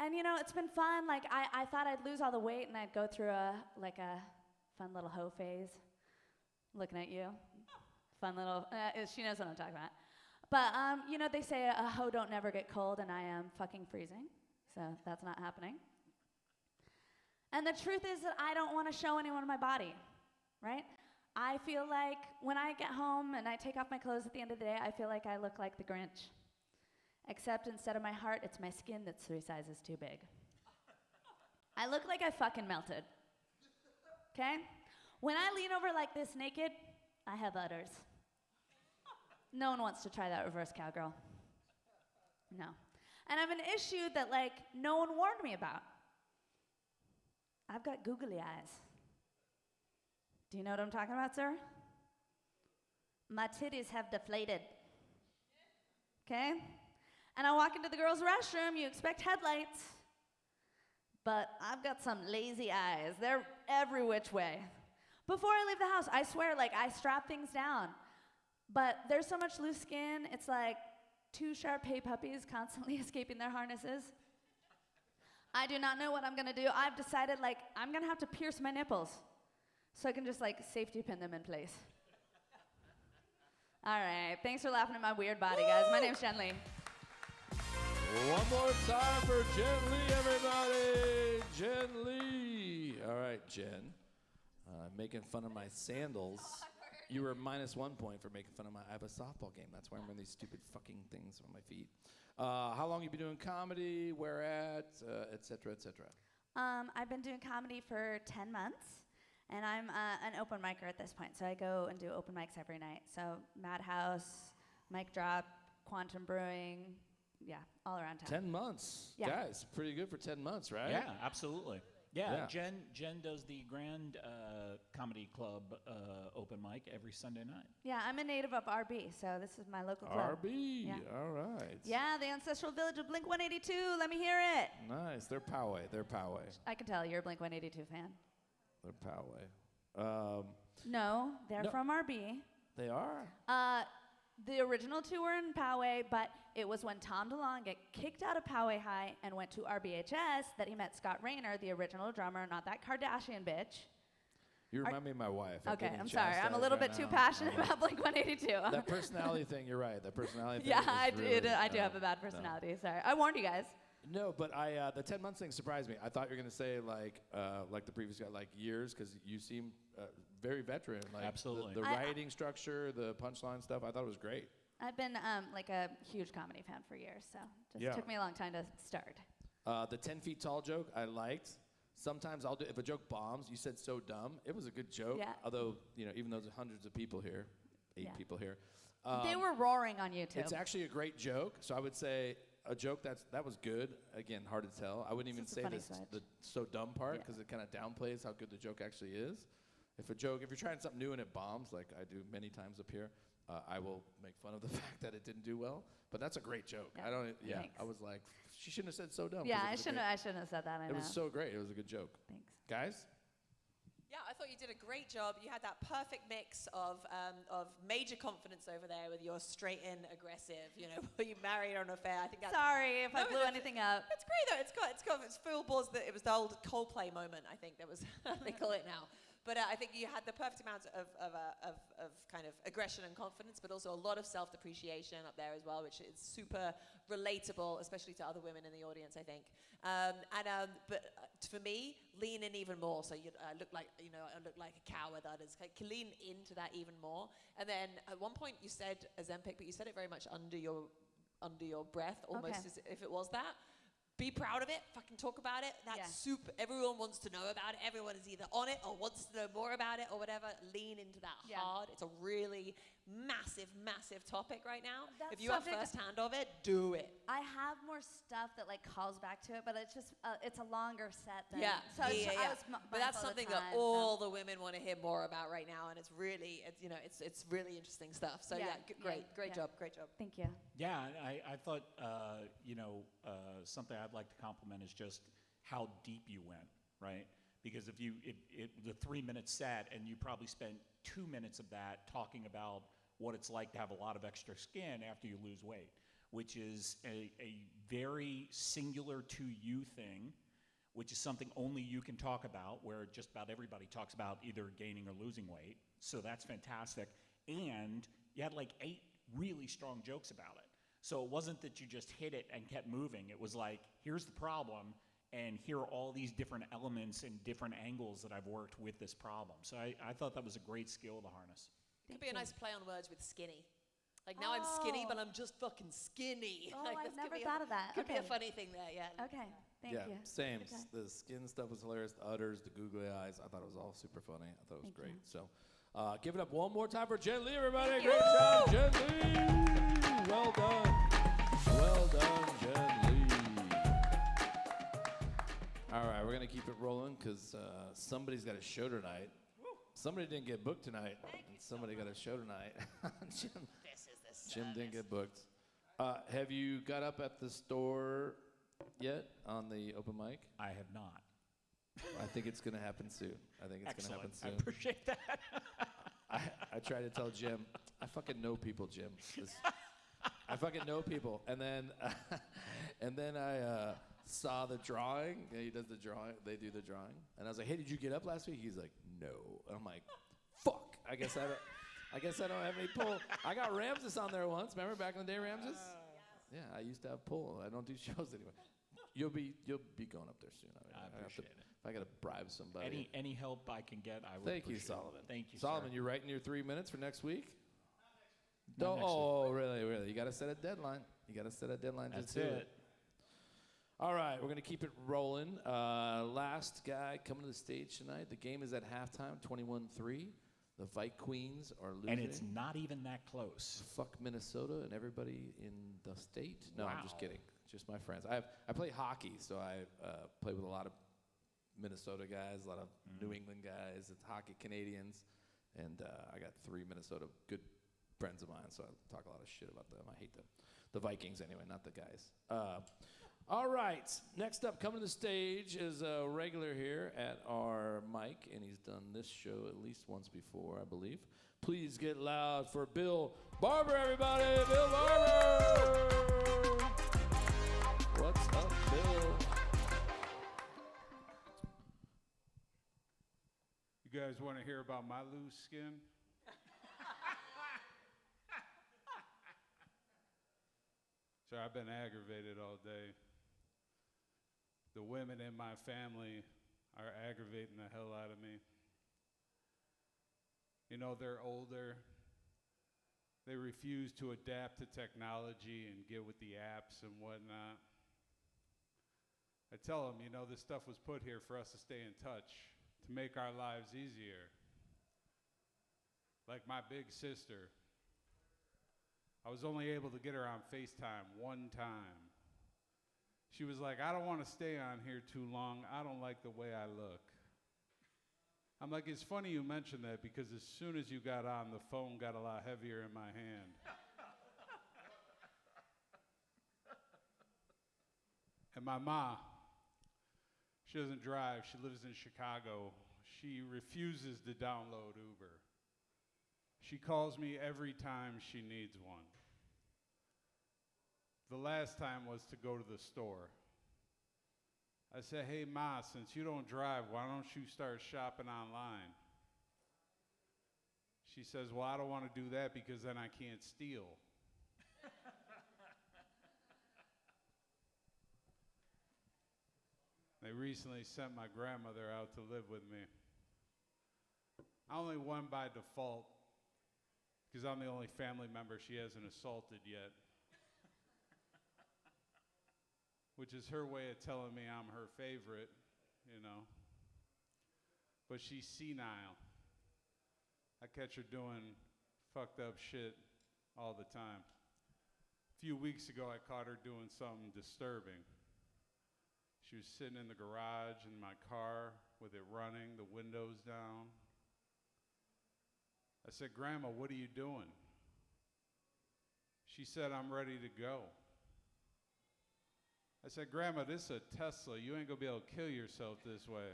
And it's been fun. Like, I thought I'd lose all the weight, and I'd go through a fun little hoe phase. Looking at you. Fun little, she knows what I'm talking about. But, they say a hoe don't never get cold, and I am fucking freezing, so that's not happening. And the truth is that I don't want to show anyone my body, right? I feel like when I get home and I take off my clothes at the end of the day, I feel like I look like the Grinch. Except instead of my heart, it's my skin that's 3 sizes too big. I look like I fucking melted, okay? When I lean over like this naked, I have udders. No one wants to try that reverse cowgirl. No. And I have an issue that, no one warned me about. I've got googly eyes. Do you know what I'm talking about, sir? My titties have deflated. Okay? And I walk into the girls' restroom, you expect headlights. But I've got some lazy eyes. They're every which way. Before I leave the house, I swear, I strap things down. But there's so much loose skin, it's like 2 Shar-Pei puppies constantly escaping their harnesses. I do not know what I'm gonna do. I've decided, I'm gonna have to pierce my nipples so I can just, safety pin them in place. All right, thanks for laughing at my weird body, guys. My name's Jen Lee. One more time for Jen Lee, everybody. Jen Lee. All right, Jen. Making fun of my sandals. You were -1 point for making fun of I have a softball game. That's why I'm wearing these stupid fucking things on my feet. How long have you been doing comedy? Where at? Et cetera, et cetera. I've been doing comedy for 10 months, and I'm an open micer at this point. So I go and do open mics every night. So Madhouse, Mic Drop, Quantum Brewing, yeah, all around town. 10 months. Yeah. Guys, pretty good for 10 months, right? Yeah, absolutely. Yeah, Yeah. Jen does the Grand Comedy Club open mic every Sunday night. Yeah, I'm a native of RB, so this is my local club. RB, Yeah. all right. Yeah, the ancestral village of Blink-182. Let me hear it. Nice, they're Poway, I can tell you're a Blink-182 fan. They're Poway. No, they're No. from RB. They are? The original two were in Poway, but it was when Tom DeLonge got kicked out of Poway High and went to RBHS that he met Scott Rayner, the original drummer, not that Kardashian bitch. You remind me of my wife. Okay, I'm sorry. I'm a little bit too passionate about Blink-182. That personality thing, you're right. That personality thing Yeah, is I do have a bad personality. Sorry. I warned you guys. No, but the 10 months thing surprised me. I thought you were going to say like the previous guy, years, because you seem very veteran. Absolutely. The writing structure, the punchline stuff, I thought it was great. I've been a huge comedy fan for years, so just took me a long time to start. The 10 feet tall joke, I liked. Sometimes I'll do, if a joke bombs, you said so dumb, it was a good joke. Yeah. Although, even though there's hundreds of people here, 8 people here. They were roaring on YouTube. It's actually a great joke, so I would say a joke that was good. Again, hard to tell. I wouldn't even say the so dumb part because it kind of downplays how good the joke actually is. If you're trying something new and it bombs, like I do many times up here, I will make fun of the fact that it didn't do well. But that's a great joke. Yeah. I was like, she shouldn't have said so dumb. Yeah, I shouldn't have said that. I know. It was so great. It was a good joke. Thanks. Guys? Yeah, I thought you did a great job. You had that perfect mix of major confidence over there with your straight-in aggressive, you married on an affair. I think that's... Sorry if I blew anything up. It's great though. It's full buzz. It was the old Coldplay moment, I think. That was they call it now. I think you had the perfect amount of kind of aggression and confidence, but also a lot of self-depreciation up there as well, which is super relatable, especially to other women in the audience, I think. But for me, lean in even more. So I look like a cow with others. Lean into that even more. And then at one point you said Ozempic, but you said it very much under your breath, almost as if it was that. Be proud of it. Fucking talk about it. That's super. Everyone wants to know about it. Everyone is either on it or wants to know more about it or whatever. Lean into that hard. It's a really massive, massive topic right now. If you have first hand of it, do it. I have more stuff that like calls back to it, but it's just it's a longer set than But that's something that all the women want to hear more about right now, and it's really really interesting stuff. So great job. Thank you. Yeah, I thought something I'd like to compliment is just how deep you went, right? Because if the 3-minute set, and you probably spent 2 minutes of that talking about what it's like to have a lot of extra skin after you lose weight, which is a very singular to you thing, which is something only you can talk about, where just about everybody talks about either gaining or losing weight. So that's fantastic. And you had like 8 really strong jokes about it. So it wasn't that you just hit it and kept moving. It was like, here's the problem, and here are all these different elements and different angles that I've worked with this problem. So I thought that was a great skill to harness. Could be a nice play on words with skinny. Like now I'm skinny, but I'm just fucking skinny. Oh, like, I've never thought of that. Could be a funny thing there, yeah. Okay, thank you. Same. The skin stuff was hilarious. The udders, the googly eyes. I thought it was all super funny. I thought it was great. So give it up one more time for Jen Lee, everybody. Great job, Jen Lee. Well done. Well done, Jen Lee. All right, we're going to keep it rolling because somebody's got a show tonight. Somebody didn't get booked tonight. And somebody got a show tonight. Jim didn't get booked. Have you got up at the store yet on the open mic? I have not. I think it's going to happen soon. I think it's going to happen soon. I appreciate that. I try to tell Jim, I fucking know people, Jim. I fucking know people. And then I saw the drawing. Yeah, he does the drawing. They do the drawing. And I was like, hey, did you get up last week? He's like, no. And I'm like, fuck. I guess I don't have any pull. I got Ramses on there once. Remember back in the day, Ramses? Yeah, I used to have pull. I don't do shows anymore. You'll be going up there soon. I appreciate it. If I got to bribe somebody. Any help I can get, I would Thank you, appreciate Solomon. it. Thank you, Solomon, sir. you're writing your 3 minutes for next week? Not next week. Really? You got to set a deadline. That's Just do it. All right, we're going to keep it rolling. Last guy coming to the stage tonight. The game is at halftime, 21-3. The Vike Queens are losing. And it's not even that close. Fuck Minnesota and everybody in the state. No, I'm just Wow. kidding. Just my friends. I play hockey, so I play with a lot of Minnesota guys, a lot of New England guys. It's hockey Canadians. And I got 3 Minnesota good friends of mine, so I talk a lot of shit about them. I hate them. The Vikings, anyway, not the guys. All right, next up, coming to the stage is a regular here at our mic, and he's done this show at least once before, I believe. Please get loud for Bill Barber, everybody. Bill Barber! What's up, Bill? You guys want to hear about my loose skin? So I've been aggravated all day. The women in my family are aggravating the hell out of me. You know, they're older. They refuse to adapt to technology and get with the apps and whatnot. I tell them, you know, this stuff was put here for us to stay in touch, to make our lives easier. Like my big sister. I was only able to get her on FaceTime one time. She was like, I don't want to stay on here too long. I don't like the way I look. I'm like, it's funny you mentioned that because as soon as you got on, the phone got a lot heavier in my hand. And my ma, she doesn't drive. She lives in Chicago. She refuses to download Uber. She calls me every time she needs one. The last time was to go to the store. I said, hey, Ma, since you don't drive, why don't you start shopping online? She says, well, I don't want to do that because then I can't steal. They recently sent my grandmother out to live with me. I only won by default because I'm the only family member she hasn't assaulted yet. Which is her way of telling me I'm her favorite, you know. But she's senile. I catch her doing fucked up shit all the time. A few weeks ago, I caught her doing something disturbing. She was sitting in the garage in my car with it running, the windows down. I said, Grandma, what are you doing? She said, I'm ready to go. I said, Grandma, this is a Tesla. You ain't gonna be able to kill yourself this way.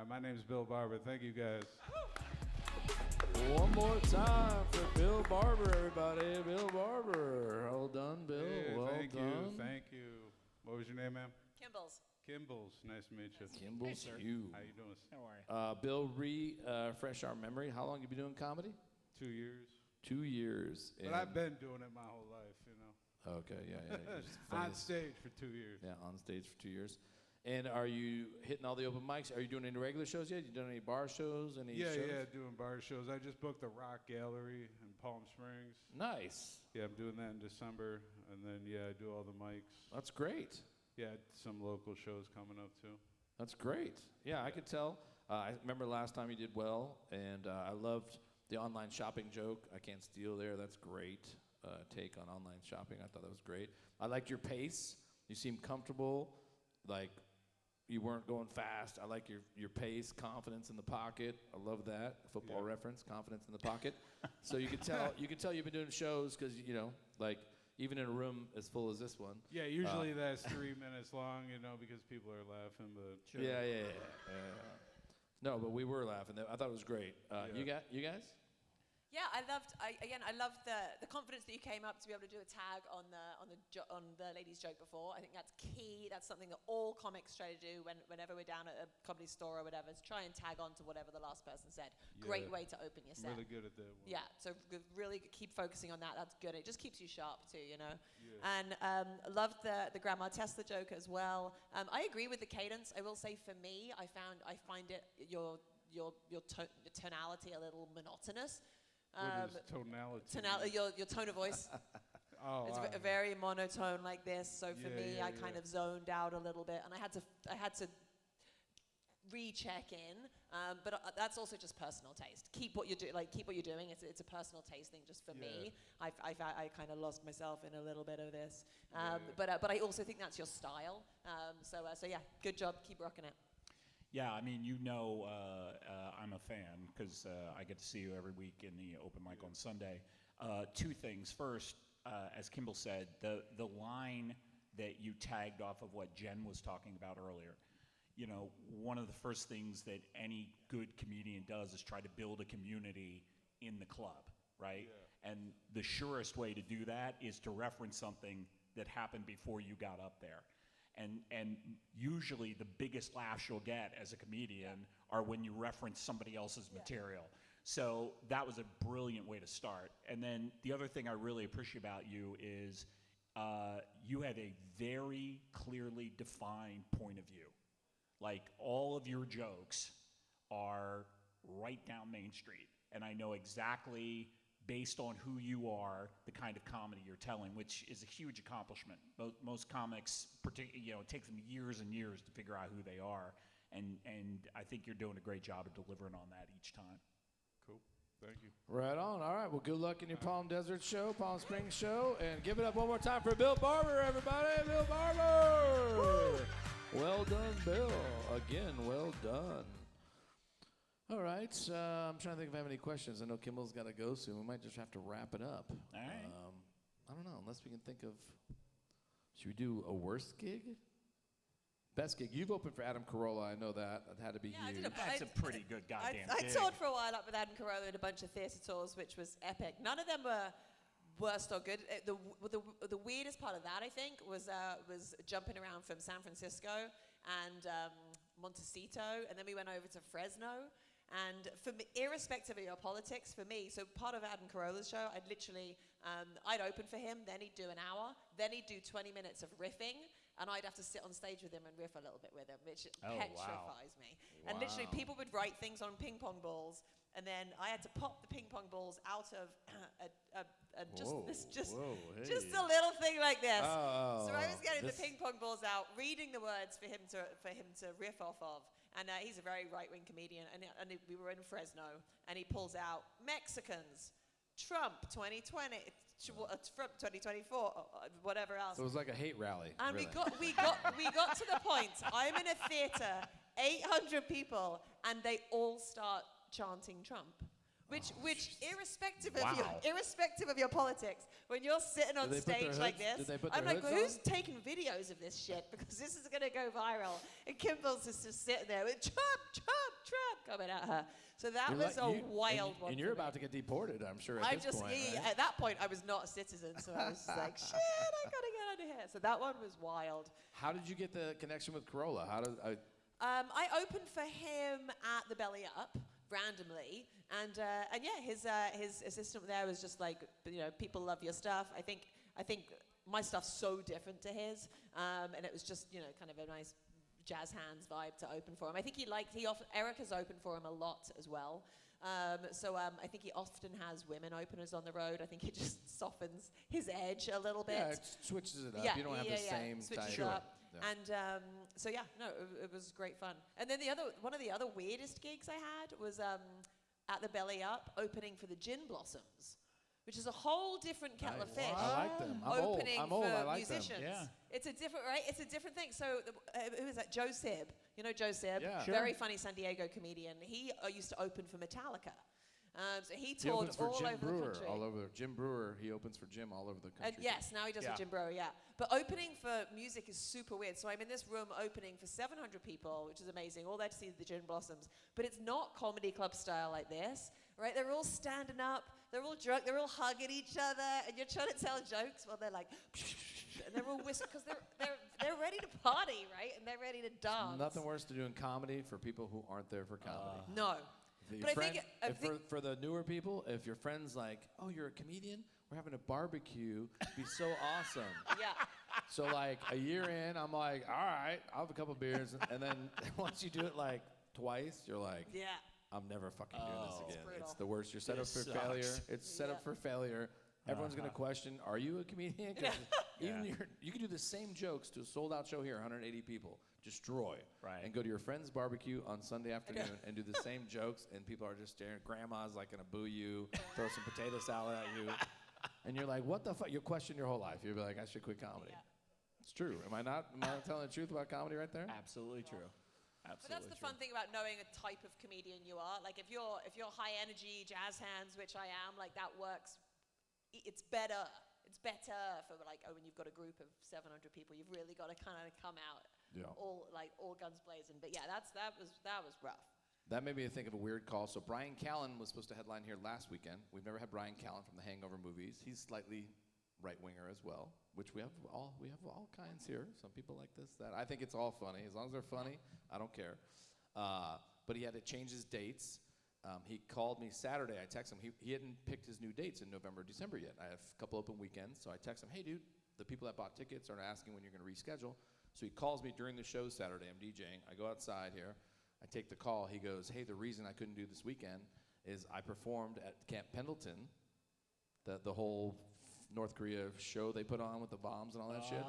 My name's Bill Barber. Thank you, guys. One more time for Bill Barber, everybody. Bill Barber. Well done, Bill. Hey, well thank done. you. Thank you. What was your name, ma'am? Kimballs. Kimballs. Nice to meet you. Kimballs, sir. you. How you doing? How are you? Bill, refresh our memory. How long have you been doing comedy? 2 years. 2 years. But I've been doing it my whole life, you know. Okay, yeah. You're just On funny. stage for 2 years. Yeah, on stage for 2 years. And are you hitting all the open mics? Are you doing any regular shows yet? You done any bar shows? Any Yeah, shows? yeah, doing bar shows. I just booked the Rock Gallery in Palm Springs. Nice. Yeah, I'm doing that in December. And then, yeah, I do all the mics. That's great. Yeah, some local shows coming up, too. That's great. Yeah, I could tell. I remember last time you did well, and I loved the online shopping joke. I can't steal there. That's great. Take on online shopping. I thought that was great. I liked your pace. You seemed comfortable. Like, you weren't going fast. I like your pace, confidence in the pocket. I love that. Football reference, confidence in the pocket. So you could tell you've been doing shows because, you know, like, even in a room as full as this one. Yeah, usually that's 3 minutes long, you know, because people are laughing, but... Sure. Yeah. No, but we were laughing. I thought it was great. You guys? Yeah, I loved the confidence that you came up to be able to do a tag on the ladies' joke before. I think that's key. That's something that all comics try to do whenever we're down at a comedy store or whatever, is try and tag on to whatever the last person said. Yeah. Great way to open your set. Really good at that one. Yeah, so really keep focusing on that. That's good. It just keeps you sharp too, you know. Yeah. And loved the Grandma Tesla joke as well. I agree with the cadence. I will say for me, I find it your tonality a little monotonous. What is tonality? Your tone of voice. It's very monotone like this. So for me, I kind of zoned out a little bit, and I had to recheck in. But that's also just personal taste. Keep what you're doing. It's a personal taste thing. Just for me, I kind of lost myself in a little bit of this. But I also think that's your style. So yeah, good job. Keep rocking it. Yeah, I mean, you know, I'm a fan because I get to see you every week in the open mic on Sunday. Two things. First, as Kimball said, the line that you tagged off of what Jen was talking about earlier, you know, one of the first things that any good comedian does is try to build a community in the club, right? Yeah. And the surest way to do that is to reference something that happened before you got up there. And usually the biggest laughs you'll get as a comedian are when you reference somebody else's material. So that was a brilliant way to start. And then the other thing I really appreciate about you is you have a very clearly defined point of view. Like, all of your jokes are right down Main Street. And I know exactly, based on who you are, the kind of comedy you're telling, which is a huge accomplishment. Most comics, it takes them years and years to figure out who they are, and I think you're doing a great job of delivering on that each time. Cool. Thank you. Right on. All right. Well, good luck in your Palm Desert show, Palm Springs show, and give it up one more time for Bill Barber, everybody. Bill Barber. Woo! Well done, Bill. Again, well done. All right, I'm trying to think if I have any questions. I know Kimball's got to go soon. We might just have to wrap it up. All right. I don't know, unless we can think of, should we do a worst gig? Best gig. You've opened for Adam Carolla, I know that. That had to be huge. That's a pretty good goddamn I gig. toured for a while up with Adam Carolla at a bunch of theatre tours, which was epic. None of them were worst or good. The weirdest part of that, I think, was jumping around from San Francisco and Montecito, and then we went over to Fresno. And for me, irrespective of your politics, for me, so part of Adam Carolla's show, I'd literally, I'd open for him, then he'd do an hour, then he'd do 20 minutes of riffing, and I'd have to sit on stage with him and riff a little bit with him, which petrifies me. And literally, people would write things on ping pong balls, and then I had to pop the ping pong balls out of just a little thing like this. Oh, so I was getting the ping pong balls out, reading the words for him to riff off of. And he's a very right-wing comedian, and we were in Fresno, and he pulls out Mexicans, Trump 2020, Trump 2024, whatever else. So it was like a hate rally. And really. we got to the point. I'm in a theater, 800 people, and they all start chanting Trump. Which irrespective of your politics, when you're sitting on stage like this, I'm like, well, who's taking videos of this shit? Because this is gonna go viral. And Kimball's just sitting there with Trump coming at her. So that was a wild one. And you're about to get deported, I'm sure. At this point, right? At that point, I was not a citizen, so I was just like, shit, I gotta get out of here. So that one was wild. How did you get the connection with Carolla? I opened for him at the Belly Up randomly, and yeah, his assistant there was just like, people love your stuff. I think my stuff's so different to his, and it was just kind of a nice jazz hands vibe to open for him. I think Eric has opened for him a lot as well. So I think he often has women openers on the road. I think it just softens his edge a little bit. Yeah, it switches it up. Yeah, you don't have the same switches type. it up. Yeah. And so yeah, no, it was great fun. And then one of the other weirdest gigs I had was at the Belly Up, opening for the Gin Blossoms, which is a whole different kettle of fish. I like them. Opening I'm old. for I like musicians. them. Yeah. It's a different, right? It's a different thing. So who is that? Joe Sib. You know Joe Sib? Yeah. Sure. Very funny San Diego comedian. He used to open for Metallica. So he He toured opens for all Jim over Brewer, the country. all over. Jim Brewer, he opens for Jim all over the country. Yes, now he does with Jim Brewer, yeah. But opening for music is super weird. So I'm in this room opening for 700 people, which is amazing, all there to see the Gin Blossoms. But it's not comedy club style like this, right? They're all standing up, they're all drunk, they're all hugging each other, and you're trying to tell jokes while they're like, and they're all whistling, because they're ready to party, right? And they're ready to dance. Nothing worse than doing comedy for people who aren't there for comedy. No. But I think for the newer people, if your friend's like, oh, you're a comedian? We're having a barbecue. It'd be so awesome. Yeah. So like a year in, I'm like, all right, I'll have a couple beers. And then once you do it like twice, you're like, yeah. I'm never fucking doing this again. brutal. It's the worst. You're set up for This failure. sucks. It's set up for failure. Everyone's going to question, are you a comedian? 'Cause even you can do the same jokes to a sold-out show here, 180 people, destroy, Right. and go to your friend's barbecue on Sunday afternoon and do the same jokes, and people are just staring. Grandma's like going to boo you, throw some potato salad at you, and you're like, what the fuck? You'll question your whole life. You'll be like, I should quit comedy. Yeah. It's true. Am I not telling the truth about comedy right there? Absolutely true. But that's the fun thing about knowing a type of comedian you are. Like if you're high energy jazz hands, which I am, like that works. It's better. It's better for like when you've got a group of 700 people. You've really got to kind of come out all guns blazing. But yeah, that was rough. That made me think of a weird call. So Brian Callen was supposed to headline here last weekend. We've never had Brian Callen from the Hangover movies. He's slightly right-winger as well, which we have all kinds here. Some people like this, that. I think it's all funny. As long as they're funny, I don't care. But he had to change his dates. He called me Saturday. I texted him. He hadn't picked his new dates in November or December yet. I have a couple open weekends, so I text him, hey, dude, the people that bought tickets are asking when you're going to reschedule. So he calls me during the show Saturday. I'm DJing. I go outside here. I take the call. He goes, hey, the reason I couldn't do this weekend is I performed at Camp Pendleton, the whole North Korea show they put on with the bombs and all that shit,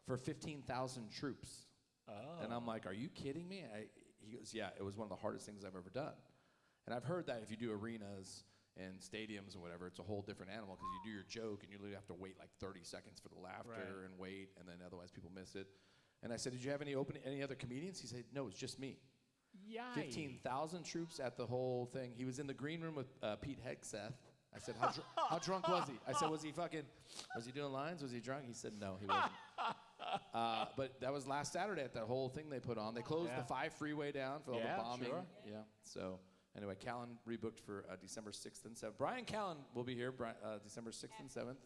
for 15,000 troops. And I'm like, are you kidding me? He goes, yeah, it was one of the hardest things I've ever done. And I've heard that if you do arenas and stadiums or whatever, it's a whole different animal because you do your joke and you literally have to wait like 30 seconds for the laughter and wait, and then otherwise people miss it. And I said, did you have any other comedians? He said, no, it's just me. Yikes. 15,000 troops at the whole thing. He was in the green room with Pete Hegseth. I said, how drunk was he? I said, was he doing lines? Was he drunk? He said, no, he wasn't. But that was last Saturday at that whole thing they put on. They closed the 5 freeway down for all the bombing. Sure. Yeah. So anyway, Callen rebooked for December 6th and 7th. Brian Callen will be here December 6th and 7th.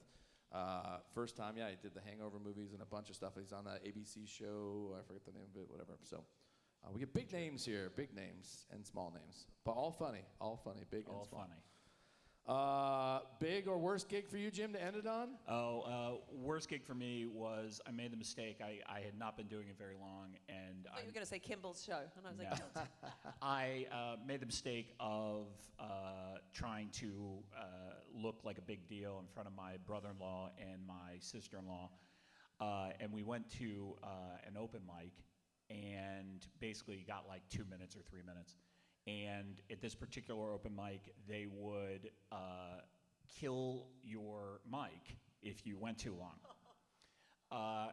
First time, he did the Hangover movies and a bunch of stuff. He's on that ABC show. I forget the name of it, whatever. So We get big names here, big names and small names, but all funny, big and small. All funny. Big or worst gig for you, Jim, to end it on? Worst gig for me was I made the mistake. I had not been doing it very long, and I thought you were going to say Kimball's show, and I was like, No. I made the mistake of trying to look like a big deal in front of my brother-in-law and my sister-in-law, and we went to an open mic, and basically got like 2 minutes or 3 minutes. And at this particular open mic, they would kill your mic if you went too long.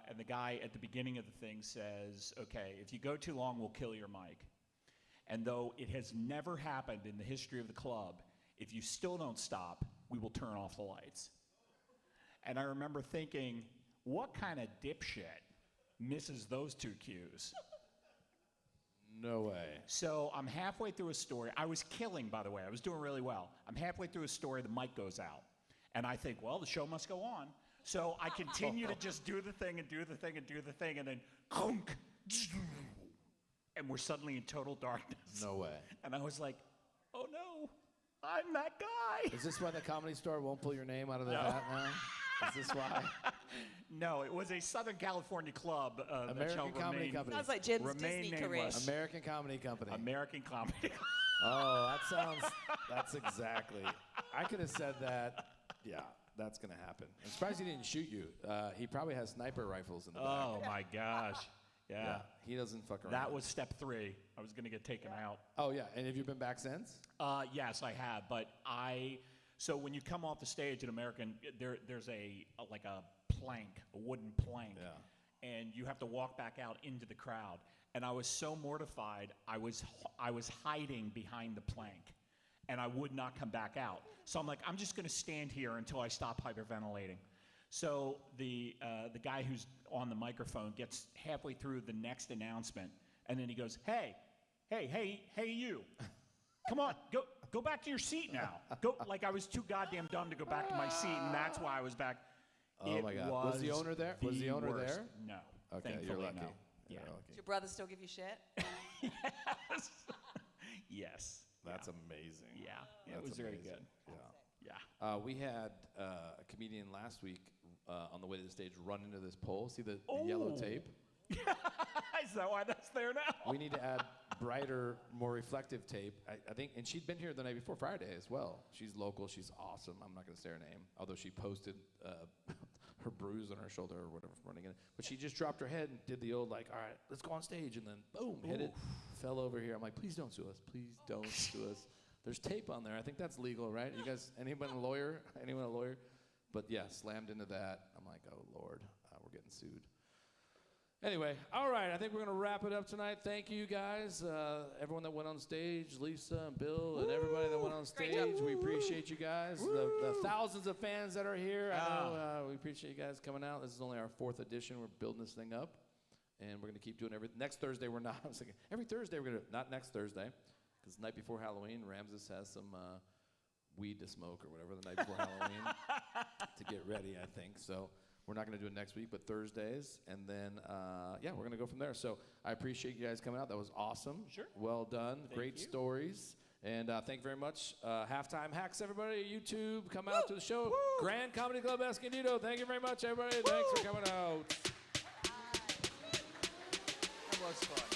And the guy at the beginning of the thing says, okay, if you go too long, we'll kill your mic. And though it has never happened in the history of the club, if you still don't stop, we will turn off the lights. And I remember thinking, what kind of dipshit misses those two cues? No way. So I'm halfway through a story. I was killing, by the way. I was doing really well. I'm halfway through a story. The mic goes out. And I think, well, the show must go on. So I continue to just do the thing and do the thing and do the thing. And then, clunk, and we're suddenly in total darkness. No way. And I was like, oh, no, I'm that guy. Is this why the Comedy Store won't pull your name out of the hat now? Is this why? No, it was a Southern California club. American Comedy Company. Sounds like Jim's Disney career. Nameless. American Comedy Company. American Comedy. Oh, that's exactly. I could have said that. Yeah, that's going to happen. I'm surprised he didn't shoot you. He probably has sniper rifles in the back. Oh, my gosh. Yeah. He doesn't fuck around. That was step 3. I was going to get taken out. Oh, yeah. And have you been back since? Yes, I have. But so when you come off the stage in American, there's a plank, a wooden plank. Yeah. And you have to walk back out into the crowd. And I was so mortified, I was hiding behind the plank. And I would not come back out. So I'm like, I'm just going to stand here until I stop hyperventilating. So the guy who's on the microphone gets halfway through the next announcement, and then he goes, hey, you. Come on, go back to your seat now. Go, like I was too goddamn dumb to go back to my seat, and that's why I was back. Oh, my God. Was the owner there? Was the owner worst. there? No. Okay, thankfully, you're lucky. No. You're Yeah. lucky. Does your brother still give you shit? Yes. Yes. That's amazing. Yeah. That's It was very amazing. good. Yeah. Yeah. We had a comedian last week on the way to the stage run into this pole. See the yellow tape? Is that why that's there now? We need to add brighter, more reflective tape. I think, and she'd been here the night before Friday as well. She's local. She's awesome. I'm not going to say her name, although she posted her bruise on her shoulder or whatever from running in. But she just dropped her head and did the old like, all right, let's go on stage, and then boom, hit it, fell over here. I'm like, please don't sue us. Please don't sue us. There's tape on there. I think that's legal, right? You guys, anyone a lawyer? Anyone a lawyer? But yeah, slammed into that. I'm like, oh Lord, we're getting sued. Anyway, all right, I think we're going to wrap it up tonight. Thank you, guys. Everyone that went on stage, Lisa and Bill and everybody that went on stage. We appreciate you guys. The thousands of fans that are here. I know we appreciate you guys coming out. This is only our 4th edition. We're building this thing up, and we're going to keep doing everything. Next Thursday, we're not. I was thinking, every Thursday, we're going to, not next Thursday, because the night before Halloween, Ramses has some weed to smoke or whatever the night before Halloween to get ready, I think. So we're not going to do it next week, but Thursdays. And then, we're going to go from there. So I appreciate you guys coming out. That was awesome. Sure. Well done. Thank Great you. stories. And thank you very much. Halftime Hacks, everybody. YouTube, come out to the show. Grand Comedy Club Escondido. Thank you very much, everybody. Thanks for coming out. That was fun.